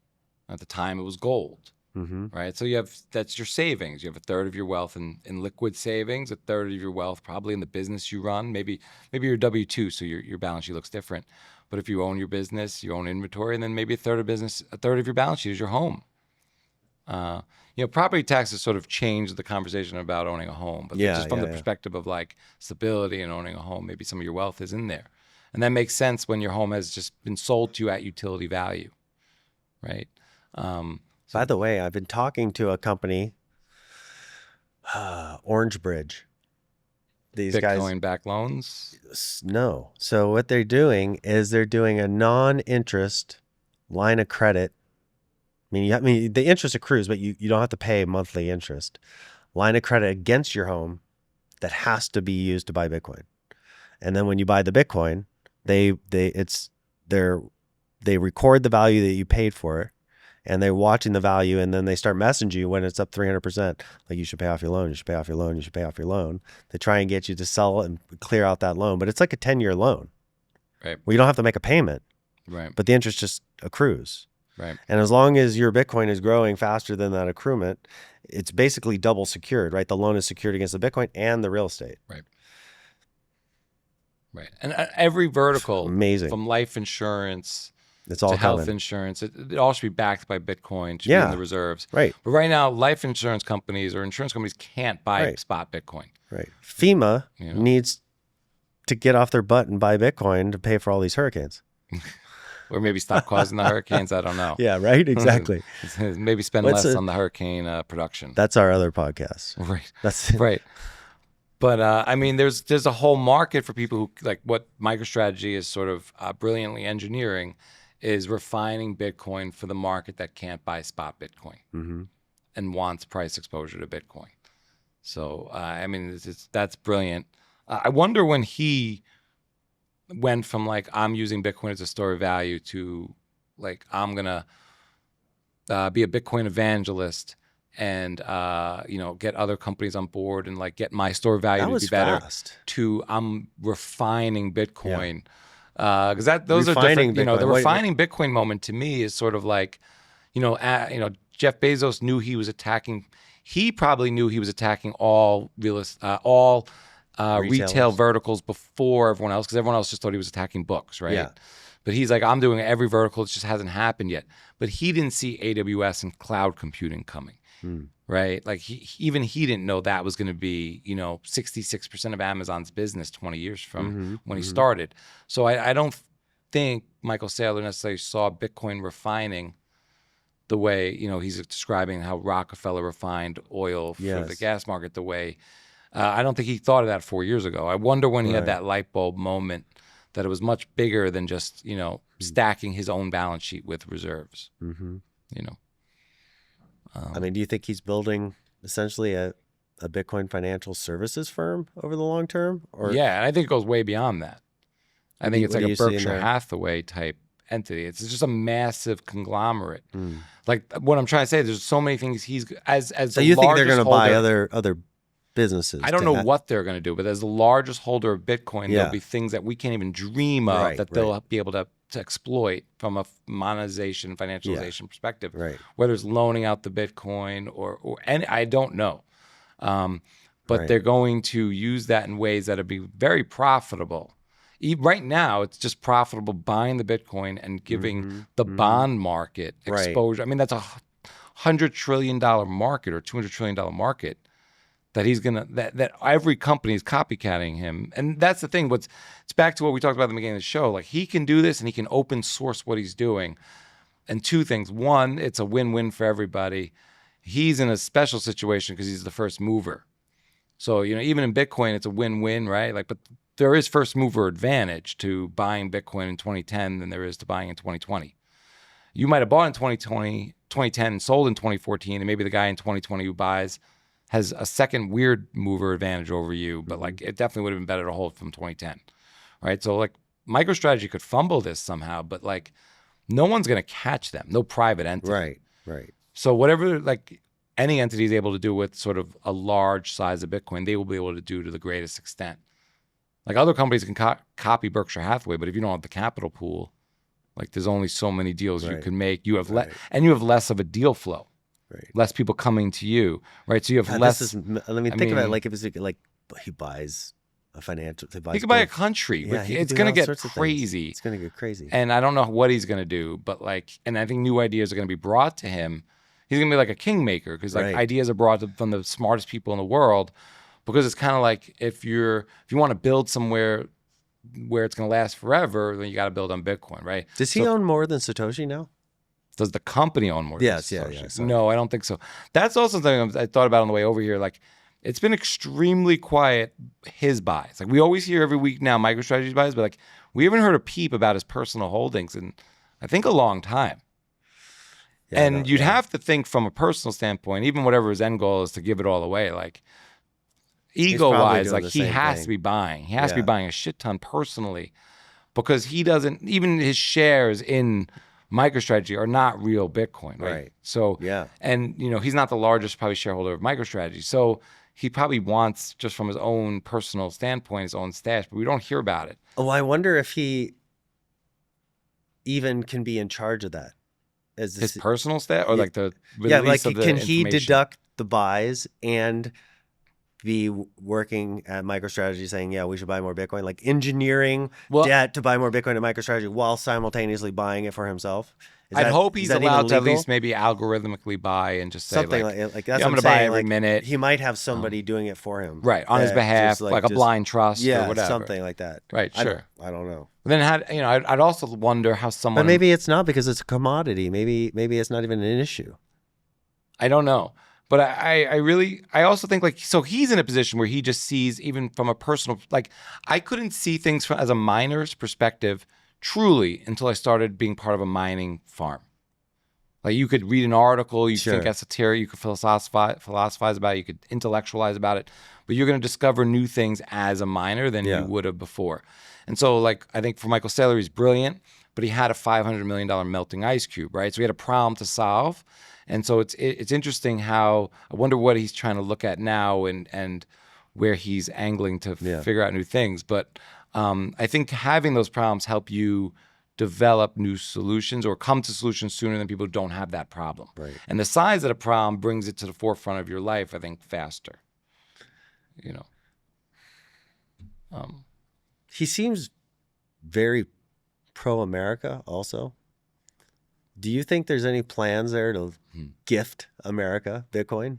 At the time, it was gold, right? So that's your savings. You have a third of your wealth in liquid savings, a third of your wealth probably in the business you run. Maybe you're W-2, so your balance sheet looks different. But if you own your business, you own inventory, and then maybe a third of your balance sheet is your home. Property taxes sort of changed the conversation about owning a home, but just from the perspective of like stability and owning a home, maybe some of your wealth is in there. And that makes sense when your home has just been sold to you at utility value, right? By the way, I've been talking to a company, Orange Bridge. These Bitcoin-backed loans? No. So what they're doing is they're doing a non-interest line of credit. I mean, the interest accrues, but you don't have to pay monthly interest. Line of credit against your home that has to be used to buy Bitcoin. And then when you buy the Bitcoin, they record the value that you paid for it, and they're watching the value, and then they start messaging you when it's up 300%. Like, you should pay off your loan, you should pay off your loan, you should pay off your loan. They try and get you to sell it and clear out that loan, but it's like a 10-year loan. Right. Where you don't have to make a payment. Right. But the interest just accrues. Right. And as long as your Bitcoin is growing faster than that accruement, it's basically double secured, right? The loan is secured against the Bitcoin and the real estate. Right. Right. And every vertical, amazing, from life insurance it's all to health insurance, it all should be backed by Bitcoin, should be in the reserves. Right. But right now, life insurance companies or insurance companies can't buy spot Bitcoin. Right. FEMA needs to get off their butt and buy Bitcoin to pay for all these hurricanes. Or maybe stop causing the hurricanes. I don't know. Yeah, right? Exactly. Maybe spend less on the hurricane production. That's our other podcast. Right. That's right. But I mean, there's a whole market for people who, like, what MicroStrategy is sort of brilliantly engineering is refining Bitcoin for the market that can't buy spot Bitcoin and wants price exposure to Bitcoin. So, I mean, that's brilliant. I wonder when he went from like, I'm using Bitcoin as a store of value to like, I'm going to be a Bitcoin evangelist and, get other companies on board and like get my store of value to be better to I'm refining Bitcoin. Because those are different. Bitcoin. The refining Bitcoin moment to me is sort of like, Jeff Bezos knew he was attacking. He probably knew he was attacking all retail verticals before everyone else, because everyone else just thought he was attacking books, right? Yeah. But he's like, I'm doing every vertical. It just hasn't happened yet. But he didn't see AWS and cloud computing coming. Right? Like he didn't know that was going to be, 66% of Amazon's business 20 years from when he started. So I don't think Michael Saylor necessarily saw Bitcoin refining the way, he's describing how Rockefeller refined oil for the gas market the way. I don't think he thought of that 4 years ago. I wonder when he had that light bulb moment that it was much bigger than just, stacking his own balance sheet with reserves, I mean, do you think he's building essentially a a Bitcoin financial services firm over the long term? Or Yeah, and I think it goes way beyond that. I think it's what like do a you see in Berkshire there? Hathaway type entity. It's just a massive conglomerate. Like what I'm trying to say, there's so many things he's as So the you think they're largest going to buy holder. other businesses? I don't know what they're going to do, but as the largest holder of Bitcoin, Yeah. there'll be things that we can't even dream of Right, that they'll be able to exploit from a monetization, financialization perspective. Right. Whether it's loaning out the Bitcoin or and I don't know. But Right. they're going to use that in ways that will be very profitable. Right now, it's just profitable buying the Bitcoin and giving the bond market exposure. I mean, that's $100 trillion market or $200 trillion market that he's gonna that every company is copycatting him. And that's the thing. It's back to what we talked about at the beginning of the show. Like he can do this and he can open source what he's doing. And two things. One, it's a win-win for everybody. He's in a special situation because he's the first mover. So, even in Bitcoin, it's a win-win, right? Like, but there is first mover advantage to buying Bitcoin in 2010 than there is to buying in 2020. You might have bought in 2010 and sold in 2014, and maybe the guy in 2020 who buys has a second weird mover advantage over you, but like it definitely would have been better to hold from 2010, right? So like MicroStrategy could fumble this somehow, but like no one's going to catch them, no private entity. Right. So whatever like any entity is able to do with sort of a large size of Bitcoin, they will be able to do to the greatest extent. Like other companies can copy Berkshire Hathaway, but if you don't have the capital pool, like there's only so many deals you can make. You have and you have less of a deal flow. Right. Less people coming to you, right? So you have less. Think about it like if it's like he buys a financial. He could buy a country. Yeah, it's going to get crazy. It's going to get crazy. And I don't know what he's going to do, but like, and I think new ideas are going to be brought to him. He's going to be like a kingmaker because like ideas are brought from the smartest people in the world. Because it's kind of like if you want to build somewhere where it's going to last forever, then you got to build on Bitcoin, right? Does he own more than Satoshi now? Does the company own more? Yes, than yeah. No, I don't think so. That's also something I thought about on the way over here. Like, it's been extremely quiet, his buys. Like, we always hear every week now MicroStrategy's buys, but like, we haven't heard a peep about his personal holdings in, I think, a long time. Yeah, and you'd have to think from a personal standpoint, even whatever his end goal is to give it all away, like, ego-wise, like, he has to be buying. He has to be buying a shit ton personally because he doesn't, even his shares in MicroStrategy are not real Bitcoin, right? So, and, he's not the largest probably shareholder of MicroStrategy. So he probably wants, just from his own personal standpoint, his own stash, but we don't hear about it. Oh, I wonder if he even can be in charge of that. As his personal stash or like the release of the can he deduct the buys and be working at MicroStrategy saying, yeah, we should buy more Bitcoin, like engineering debt to buy more Bitcoin at MicroStrategy while simultaneously buying it for himself? I'd hope he's allowed to at least maybe algorithmically buy and just say something like that's I'm going to buy every minute. He might have somebody doing it for him, right, on his behalf, like a blind trust, or whatever, something like that. Right, sure. I don't know. Then I'd also wonder how someone. But maybe it's not because it's a commodity. Maybe it's not even an issue. I don't know. But I also think like, so he's in a position where he just sees, even from a personal, like I couldn't see things as a miner's perspective truly until I started being part of a mining farm. Like you could read an article, you think esoteric, you could philosophize about it, you could intellectualize about it, but you're going to discover new things as a miner than you would have before. And so like, I think for Michael Saylor, he's brilliant, but he had a $500 million melting ice cube, right? So he had a problem to solve. And so it's interesting how, I wonder what he's trying to look at now and where he's angling to figure out new things. But I think having those problems help you develop new solutions or come to solutions sooner than people who don't have that problem. Right. And the size of the problem brings it to the forefront of your life, I think, faster. He seems very pro-America also. Do you think there's any plans there to gift America Bitcoin?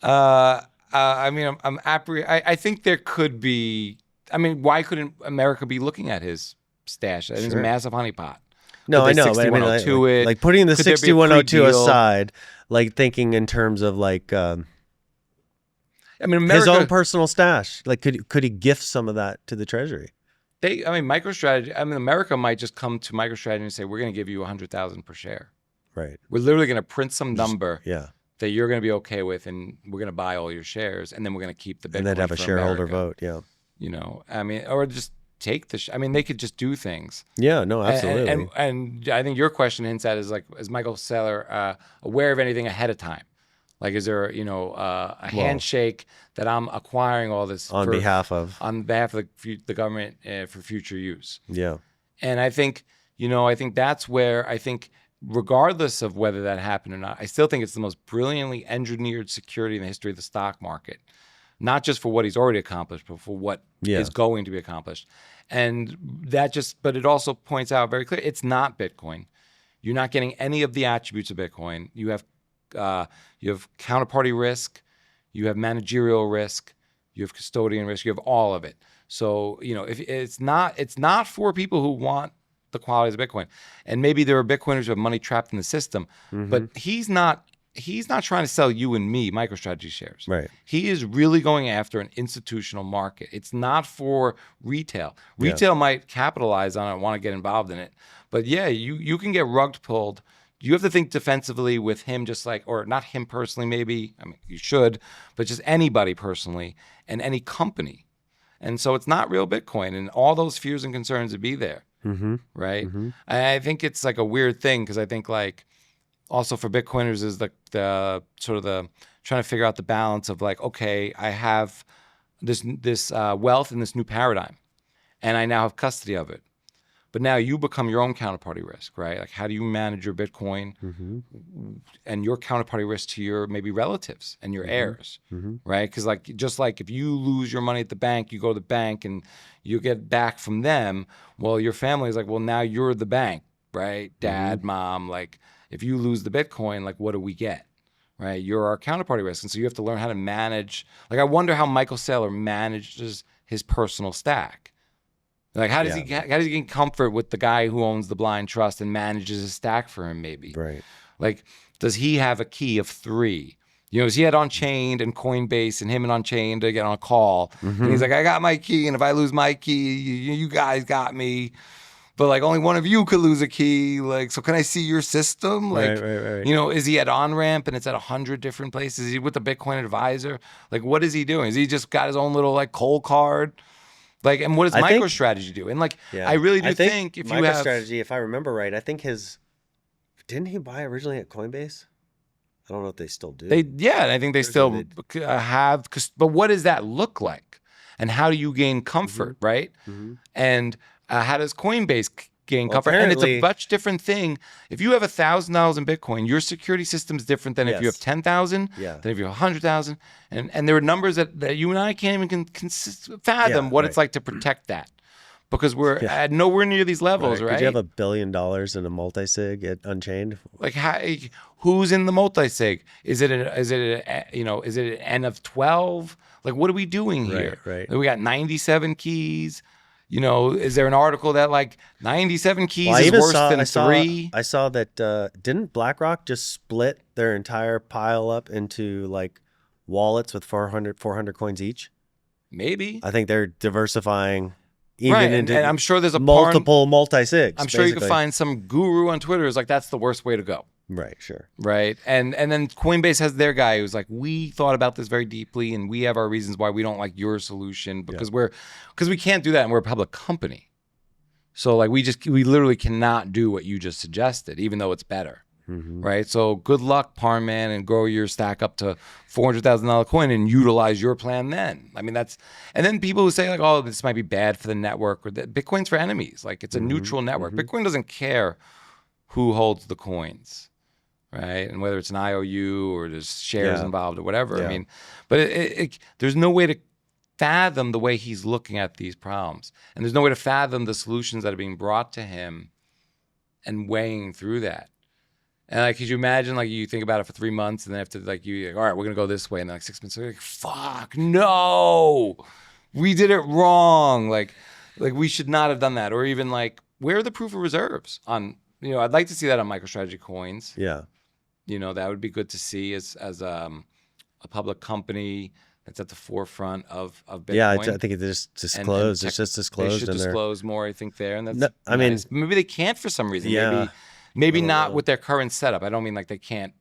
I mean, I think there could be. I mean, why couldn't America be looking at his stash? It's a massive honeypot. No, I know. But I mean, like putting the 6102 aside, like thinking in terms of like, I mean, his own personal stash. Like, could he gift some of that to the Treasury? MicroStrategy. I mean, America might just come to MicroStrategy and say, "We're going to give you $100,000 per share." Right. We're literally going to print some number. that you're going to be okay with, and we're going to buy all your shares, and then we're going to keep the Bitcoin and then have a for shareholder America. vote. Yeah. You know, I mean, or just take the. I mean, they could just do things. Yeah. No. Absolutely. And I think your question hints at is Michael Saylor aware of anything ahead of time? Like, is there a handshake that I'm acquiring all this on behalf of the government for future use? Yeah. And I think that's where I think, regardless of whether that happened or not, I still think it's the most brilliantly engineered security in the history of the stock market, not just for what he's already accomplished, but for what is going to be accomplished. And but it also points out very clearly, it's not Bitcoin. You're not getting any of the attributes of Bitcoin. You have counterparty risk, you have managerial risk, you have custodian risk, you have all of it. So, if it's not for people who want the qualities of Bitcoin. And maybe there are Bitcoiners who have money trapped in the system, but he's not trying to sell you and me MicroStrategy shares. Right. He is really going after an institutional market. It's not for retail. Retail might capitalize on it and want to get involved in it. But yeah, you can get rug pulled. You have to think defensively with him, or not him personally, maybe. I mean, you should, but just anybody personally and any company. And so it's not real Bitcoin, and all those fears and concerns would be there. Right. I think it's like a weird thing, because I think also for Bitcoiners is the sort of the trying to figure out the balance of okay, I have this wealth in this new paradigm, and I now have custody of it. But now you become your own counterparty risk, right? Like, how do you manage your Bitcoin and your counterparty risk to your maybe relatives and your heirs, right? Because just like if you lose your money at the bank, you go to the bank and you get back from them. Well, your family is like, well, now you're the bank, right? Dad, mom, if you lose the Bitcoin, what do we get, right? You're our counterparty risk. And so you have to learn how to manage. I wonder how Michael Saylor manages his personal stack. How does he gain comfort with the guy who owns the blind trust and manages his stack for him, maybe? Right. Does he have a key of 3? Is he had Unchained and Coinbase and him and Unchained to get on a call? And he's like, I got my key, and if I lose my key, you guys got me. But only one of you could lose a key. So can I see your system? Right. Is he at On-Ramp and it's at 100 different places? Is he with the Bitcoin advisor? What is he doing? Is he just got his own little cold card? And what does MicroStrategy do? And I really do think if you have MicroStrategy, if I remember right, I think didn't he buy originally at Coinbase? I don't know if they still do. And I think they still have. But what does that look like? And how do you gain comfort, right? And how does Coinbase gain comfort? And it's a much different thing. If you have $1,000 in Bitcoin, your security system is different than if you have 10,000, than if you have 100,000. And there are numbers that you and I can't even fathom what it's like to protect that, because we're at nowhere near these levels, right? Could you have $1 billion in a multi-sig at Unchained? Who's in the multi-sig? Is it an N of 12? What are we doing here? Right. We got 97 keys. Is there an article that 97 keys is worse than 3? I saw that didn't BlackRock just split their entire pile up into wallets with 400 coins each? Maybe. I think they're diversifying even into and I'm sure there's multiple multi-sigs. I'm sure you can find some guru on Twitter who's that's the worst way to go. Right, sure. Right. And then Coinbase has their guy who's we thought about this very deeply, and we have our reasons why we don't like your solution, because we can't do that, and we're a public company. So we literally cannot do what you just suggested, even though it's better. Right. So good luck, Parman, and grow your stack up to $400,000 coin and utilize your plan then. I mean, and then people who say oh, this might be bad for the network, or that Bitcoin's for enemies. It's a neutral network. Bitcoin doesn't care who holds the coins. Right. And whether it's an IOU or there's shares involved or whatever. I mean, but there's no way to fathom the way he's looking at these problems. And there's no way to fathom the solutions that are being brought to him and weighing through that. And could you imagine, you think about it for 3 months, and then after all right, we're going to go this way. And then 6 months, you're fuck, no, we did it wrong. We should not have done that. Or even where are the proof of reserves on, I'd like to see that on MicroStrategy coins. Yeah. That would be good to see as a public company that's at the forefront of Bitcoin. Yeah, I think it's just disclosed. It's just disclosed. They should disclose more, I think, there. And that's I mean, maybe they can't for some reason. Yeah. Maybe not with their current setup. I don't mean they can't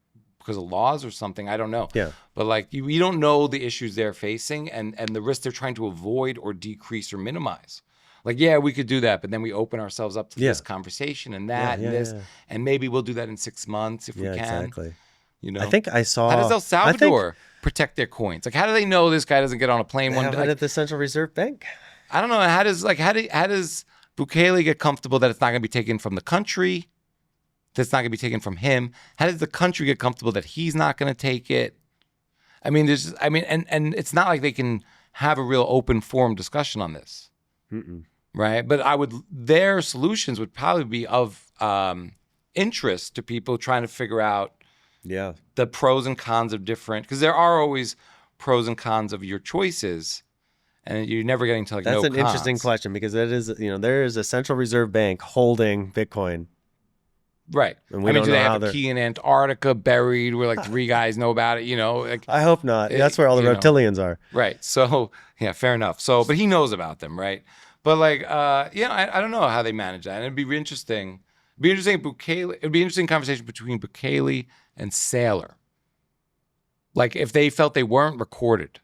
because of laws or something. I don't know. Yeah. But like you don't know the issues they're facing and the risks they're trying to avoid or decrease or minimize. Like, yeah, we could do that, but then we open ourselves up to this conversation and that and this, and maybe we'll do that in 6 months if we can. Exactly. You know, I think I saw. How does El Salvador protect their coins? Like, how do they know this guy doesn't get on a plane one day? Like, at the Central Reserve Bank. I don't know. How does Bukele get comfortable that it's not going to be taken from the country? That's not going to be taken from him. How does the country get comfortable that he's not going to take it? I mean, and it's not like they can have a real open forum discussion on this. Right, but their solutions would probably be of interest to people trying to figure out the pros and cons of different, because there are always pros and cons of your choices, and you're never getting to like That's no an interesting question, because that is, there is a central reserve bank holding Bitcoin. Right. And we do they have a key in Antarctica buried where like 3 guys know about it? Like, I hope not. That's where all the reptilians are. Right. So yeah, fair enough. So, but he knows about them, right? But like, I don't know how they manage that. And it'd be interesting. It'd be interesting conversation between Bukele and Saylor. Like if they felt they weren't recorded.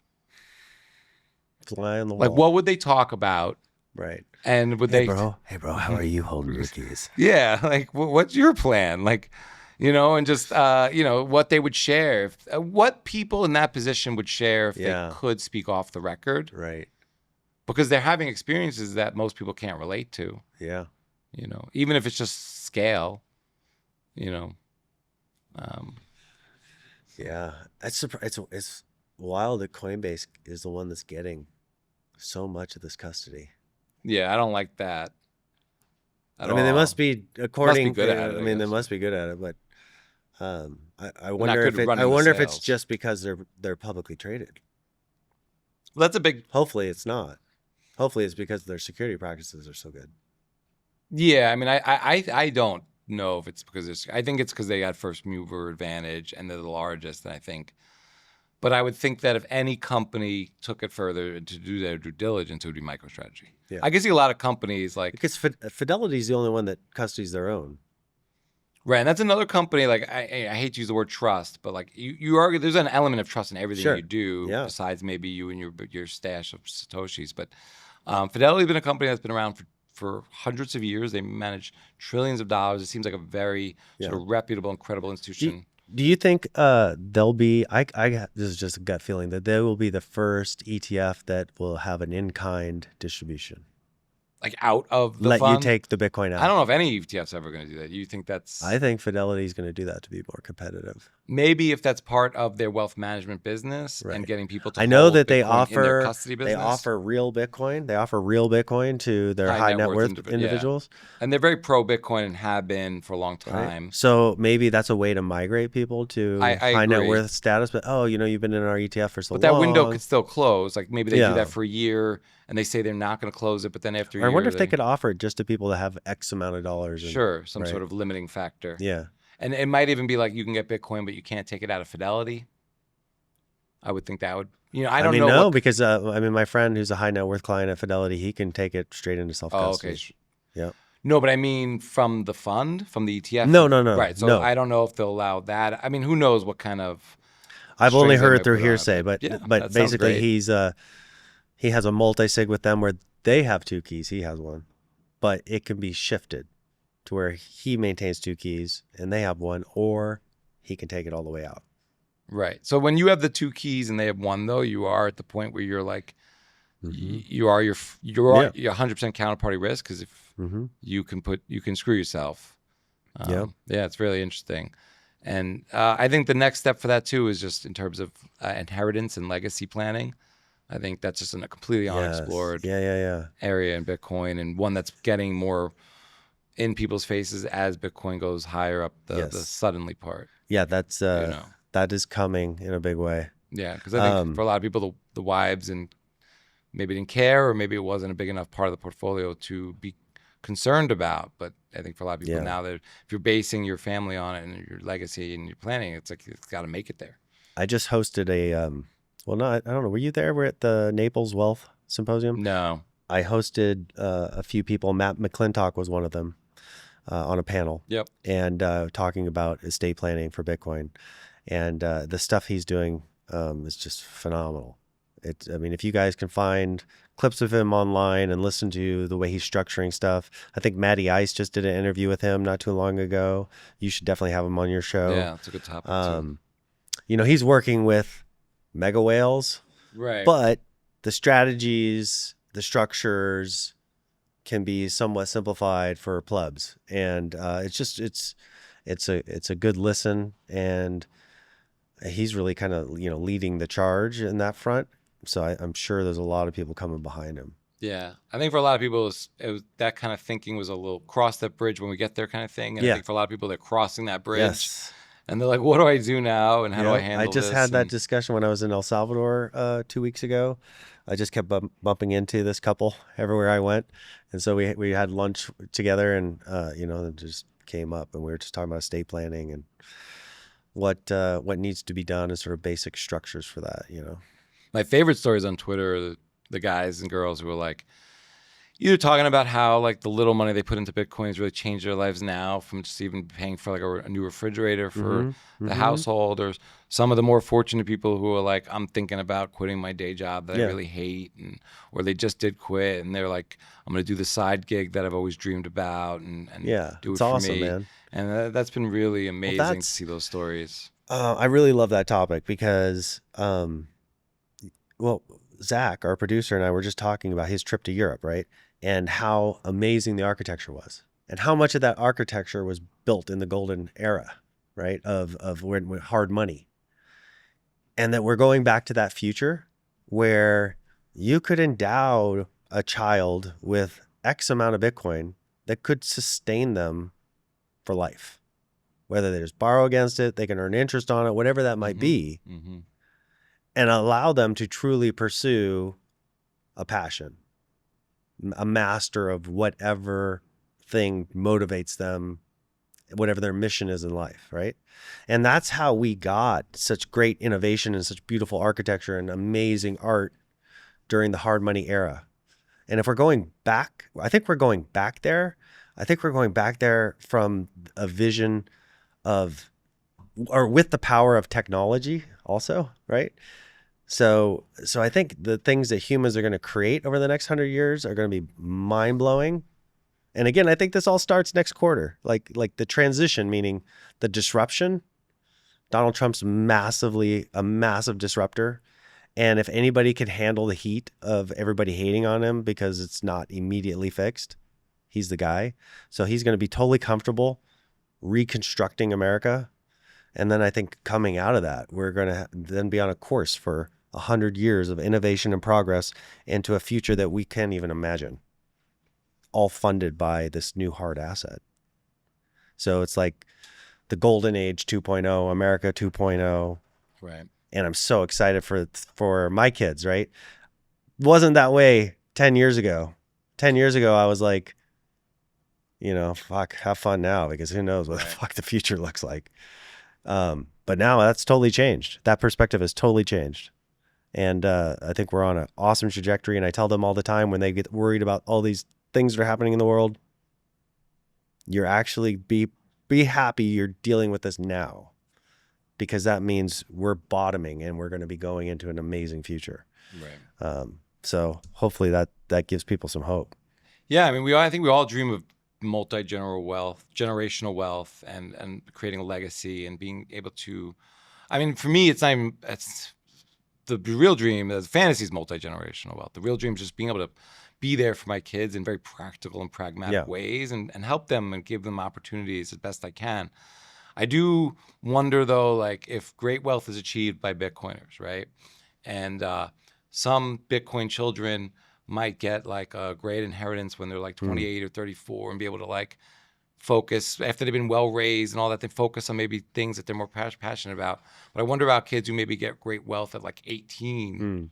Fly on the wall. Like what would they talk about? Right. And would Hey bro, how are you holding your keys? Yeah. Like what's your plan? Like, and just, what they would share. What people in that position would share if they could speak off the record. Right. Because they're having experiences that most people can't relate to. Yeah. Even if it's just scale, Yeah. It's wild that Coinbase is the one that's getting so much of this custody. Yeah, I don't like that. They must be according. Good at it, they must be good at it, but I wonder if it's just because they're publicly traded. Well, that's a big. Hopefully, it's not. Hopefully, it's because their security practices are so good. Yeah, I don't know if it's because I think it's because they got first mover advantage and they're the largest, and I think. But I would think that if any company took it further to do their due diligence, it would be MicroStrategy. Yeah. I can see a lot of companies like because Fidelity is the only one that custodies their own. Right, and that's another company. Like I hate to use the word trust, but like you argue, there's an element of trust in everything you do, besides maybe you and your stash of satoshis. But Fidelity has been a company that's been around for hundreds of years. They manage trillions of dollars. It seems like a very sort of reputable and credible institution. Do you think they'll be? This is just a gut feeling that they will be the first ETF that will have an in-kind distribution. Like out of the let fund? You take the Bitcoin out. I don't know if any ETF's ever going to do that. You think that's? I think Fidelity is going to do that to be more competitive. Maybe if that's part of their wealth management business and getting people to. I know that Bitcoin they offer in their custody business. They offer real Bitcoin. They offer real Bitcoin to their high net worth individuals. And they're very pro Bitcoin and have been for a long time. Right. So maybe that's a way to migrate people to high net worth status. But you've been in our ETF for so long. But that window could still close. Like maybe they do that for a year. And they say they're not going to close it, but then after a year... I wonder if they could offer it just to people that have X amount of dollars. Sure, some sort of limiting factor. Yeah. And it might even be like you can get Bitcoin, but you can't take it out of Fidelity. I would think that would... I don't know. No, because my friend who's a high net worth client at Fidelity, he can take it straight into self-custody. Oh, okay. Yeah. No, but I mean from the fund, from the ETF? No. Right, so I don't know if they'll allow that. I mean, who knows what kind of... I've only heard through hearsay, but basically he has a multi-sig with them where they have 2 keys. He has one. But it can be shifted to where he maintains 2 keys and they have one, or he can take it all the way out. Right. So when you have the 2 keys and they have 1, though, you are at the point where you're like, you are 100% counterparty risk, because if you can screw yourself. Yeah, it's really interesting. And I think the next step for that, too, is just in terms of inheritance and legacy planning. I think that's just a completely unexplored area in Bitcoin, and one that's getting more in people's faces as Bitcoin goes higher up the suddenly part. Yeah, that's that is coming in a big way. Yeah, because I think for a lot of people, the wives and maybe didn't care, or maybe it wasn't a big enough part of the portfolio to be concerned about. But I think for a lot of people now, that if you're basing your family on it and your legacy and your planning, it's like it's got to make it there. I just hosted a I don't know. Were you there? We're at the Naples Wealth Symposium. No. I hosted a few people. Matt McClintock was one of them on a panel. Yep. And talking about estate planning for Bitcoin. And the stuff he's doing is just phenomenal. I mean, if you guys can find clips of him online and listen to the way he's structuring stuff, I think Matty Ice just did an interview with him not too long ago. You should definitely have him on your show. Yeah, it's a good topic too. You know, he's working with mega whales, Right. but the strategies, the structures can be somewhat simplified for plebs, and it's a good listen, and he's really kind of leading the charge in that front. So I'm sure there's a lot of people coming behind him. Yeah, I think for a lot of people, it was that kind of thinking was a little cross that bridge when we get there kind of thing. And I think for a lot of people, they're crossing that bridge. Yes. And they're like, what do I do now? And how do I handle this? I just had that discussion when I was in El Salvador 2 weeks ago. I just kept bumping into this couple everywhere I went. And so we had lunch together, and, it just came up, and we were just talking about estate planning and what needs to be done and sort of basic structures for that, My favorite stories on Twitter are the guys and girls who are like, either talking about how like the little money they put into Bitcoin has really changed their lives now, from just even paying for like a new refrigerator for the household, or some of the more fortunate people who are like, I'm thinking about quitting my day job that I really hate, or they just did quit and they're like, I'm going to do the side gig that I've always dreamed about and do it for awesome, me. Man. And that's been really amazing to see those stories. I really love that topic because, Zach, our producer, and I were just talking about his trip to Europe, right? And how amazing the architecture was, and how much of that architecture was built in the golden era, right? Of when hard money. And that we're going back to that future where you could endow a child with X amount of Bitcoin that could sustain them for life. Whether they just borrow against it, they can earn interest on it, whatever that might be, and allow them to truly pursue a passion, a master of whatever thing motivates them, whatever their mission is in life, right? And that's how we got such great innovation and such beautiful architecture and amazing art during the hard money era. And if we're going back, I think we're going back there. I think we're going back there from a vision of, or with the power of technology also, right? So I think the things that humans are going to create over the next 100 years are going to be mind-blowing. And again, I think this all starts next quarter, like the transition, meaning the disruption. Donald Trump's a massive disruptor. And if anybody can handle the heat of everybody hating on him because it's not immediately fixed, he's the guy. So he's going to be totally comfortable reconstructing America. And then I think coming out of that, we're going to then be on a course for 100 years of innovation and progress into a future that we can't even imagine, all funded by this new hard asset. So it's like the golden age 2.0, America 2.0. Right. And I'm so excited for my kids, right? Wasn't that way 10 years ago. 10 years ago, I was like, fuck, have fun now, because who knows what the fuck the future looks like. But now that's totally changed. That perspective has totally changed. And I think we're on an awesome trajectory. And I tell them all the time when they get worried about all these things that are happening in the world, you're actually be happy you're dealing with this now, because that means we're bottoming and we're going to be going into an amazing future. Right. So hopefully that gives people some hope. Yeah. I mean, I think we all dream of generational wealth and creating a legacy and being able to, I mean, for me, it's the real dream. The fantasy is multi-generational wealth. The real dream is just being able to be there for my kids in very practical and pragmatic ways and help them and give them opportunities as best I can. I do wonder, though, like if great wealth is achieved by Bitcoiners, right? And some Bitcoin children might get like a great inheritance when they're like 28 or 34 and be able to like focus after they've been well raised and all that. They focus on maybe things that they're more passionate about. But I wonder about kids who maybe get great wealth at like 18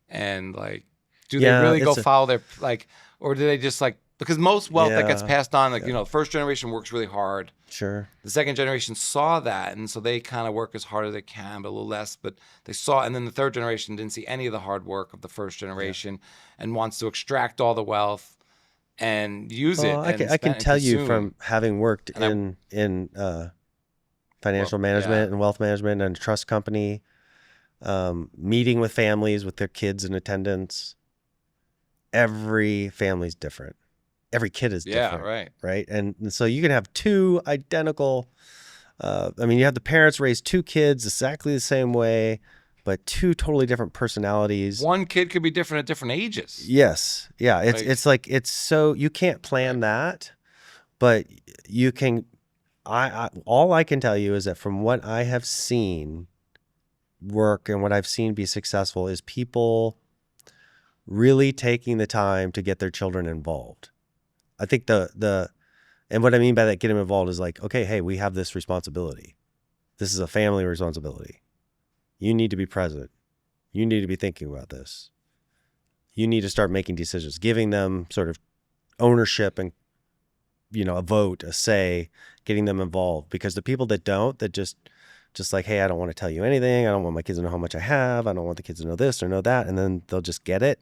and like, do they really go follow their like, or do they just like, because most wealth that gets passed on, like, the first generation works really hard. Sure. The second generation saw that, and so they kind of work as hard as they can, but a little less. But they saw, and then the third generation didn't see any of the hard work of the first generation and wants to extract all the wealth and use it. I can tell you from having worked in financial management and wealth management and a trust company, meeting with families with their kids in attendance. Every family's different. Every kid is different. Yeah, right. And so you can have two identical, you have the parents raise two kids exactly the same way, but two totally different personalities. One kid could be different at different ages. Yes. Yeah. It's so you can't plan that, but you can. All I can tell you is that from what I have seen work and what I've seen be successful is people really taking the time to get their children involved. I think and what I mean by that, get them involved is like, okay, hey, we have this responsibility. This is a family responsibility. You need to be present. You need to be thinking about this. You need to start making decisions, giving them sort of ownership and, a vote, a say, getting them involved. Because the people that don't, that just like, hey, I don't want to tell you anything. I don't want my kids to know how much I have. I don't want the kids to know this or know that. And then they'll just get it.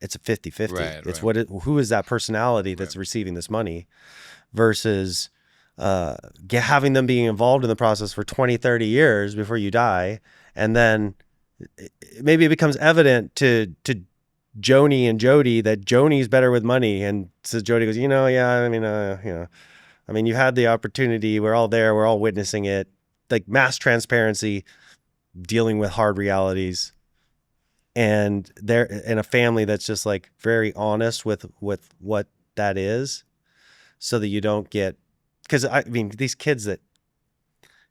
It's a 50-50. Right, it's who is that personality that's receiving this money versus having them being involved in the process for 20, 30 years before you die. And then maybe it becomes evident to Joni and Jody that Joni's better with money. And so Jody goes, you had the opportunity. We're all there. We're all witnessing it. Like mass transparency, dealing with hard realities. And they're in a family that's just like very honest with what that is, so that you don't get, because these kids that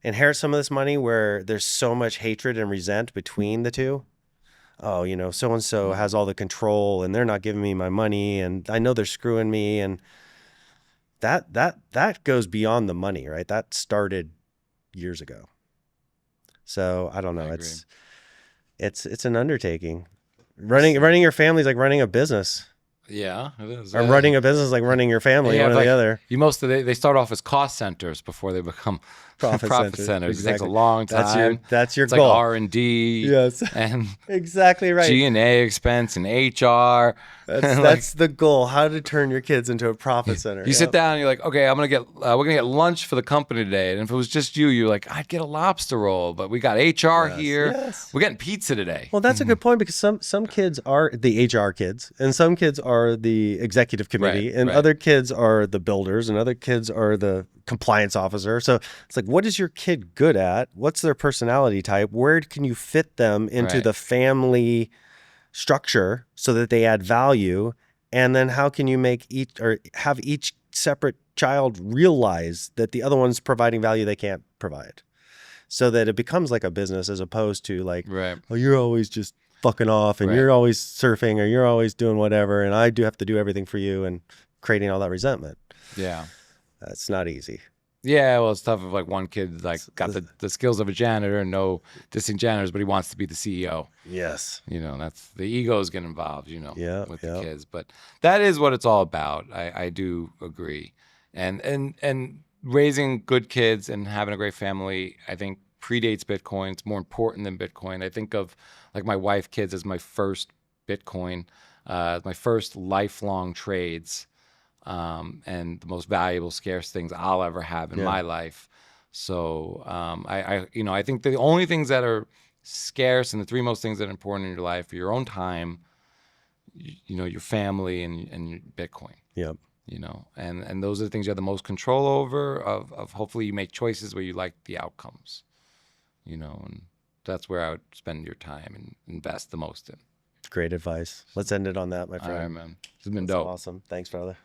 inherit some of this money where there's so much hatred and resent between the two. Oh, so-and-so has all the control and they're not giving me my money and I know they're screwing me. And that goes beyond the money, right? That started years ago. So I don't know. It's an undertaking. Running your family is like running a business. Yeah, it is. Or running a business is like running your family, one or the other. They start off as cost centers before they become profit centers. Exactly. It takes a long time. That's your it's goal. Like R&D. Yes. And exactly right. G&A expense and HR. That's the goal. How to turn your kids into a profit center. You sit down and you're like, okay, we're gonna get lunch for the company today. And if it was just you're like, I'd get a lobster roll, but we got HR here. Yes. We're getting pizza today. Well, that's a good point, because some kids are the HR kids and some kids are the executive committee and other kids are the builders and other kids are the compliance officer. So it's like, what is your kid good at? What's their personality type? Where can you fit them into the family structure so that they add value? And then how can you make have each separate child realize that the other one's providing value they can't provide, so that it becomes like a business as opposed to like, oh, you're always just fucking off and you're always surfing or you're always doing whatever and I do have to do everything for you, and creating all that resentment. Yeah. That's not easy. Yeah, well, it's tough if like one kid like got the skills of a janitor and no dissing janitors, but he wants to be the CEO. Yes. That's the egos get involved, with the kids. But that is what it's all about. I do agree. And raising good kids and having a great family, I think predates Bitcoin. It's more important than Bitcoin. I think of like my wife, kids as my first Bitcoin, my first lifelong trades. And the most valuable, scarce things I'll ever have in my life. So I think the only things that are scarce and the three most things that are important in your life are your own time, your family, and your Bitcoin. Yep. And those are the things you have the most control over. Of hopefully you make choices where you like the outcomes. And that's where I would spend your time and invest the most in. Great advice. Let's end it on that, my friend. All right, man. This has been dope. Awesome. Thanks, brother.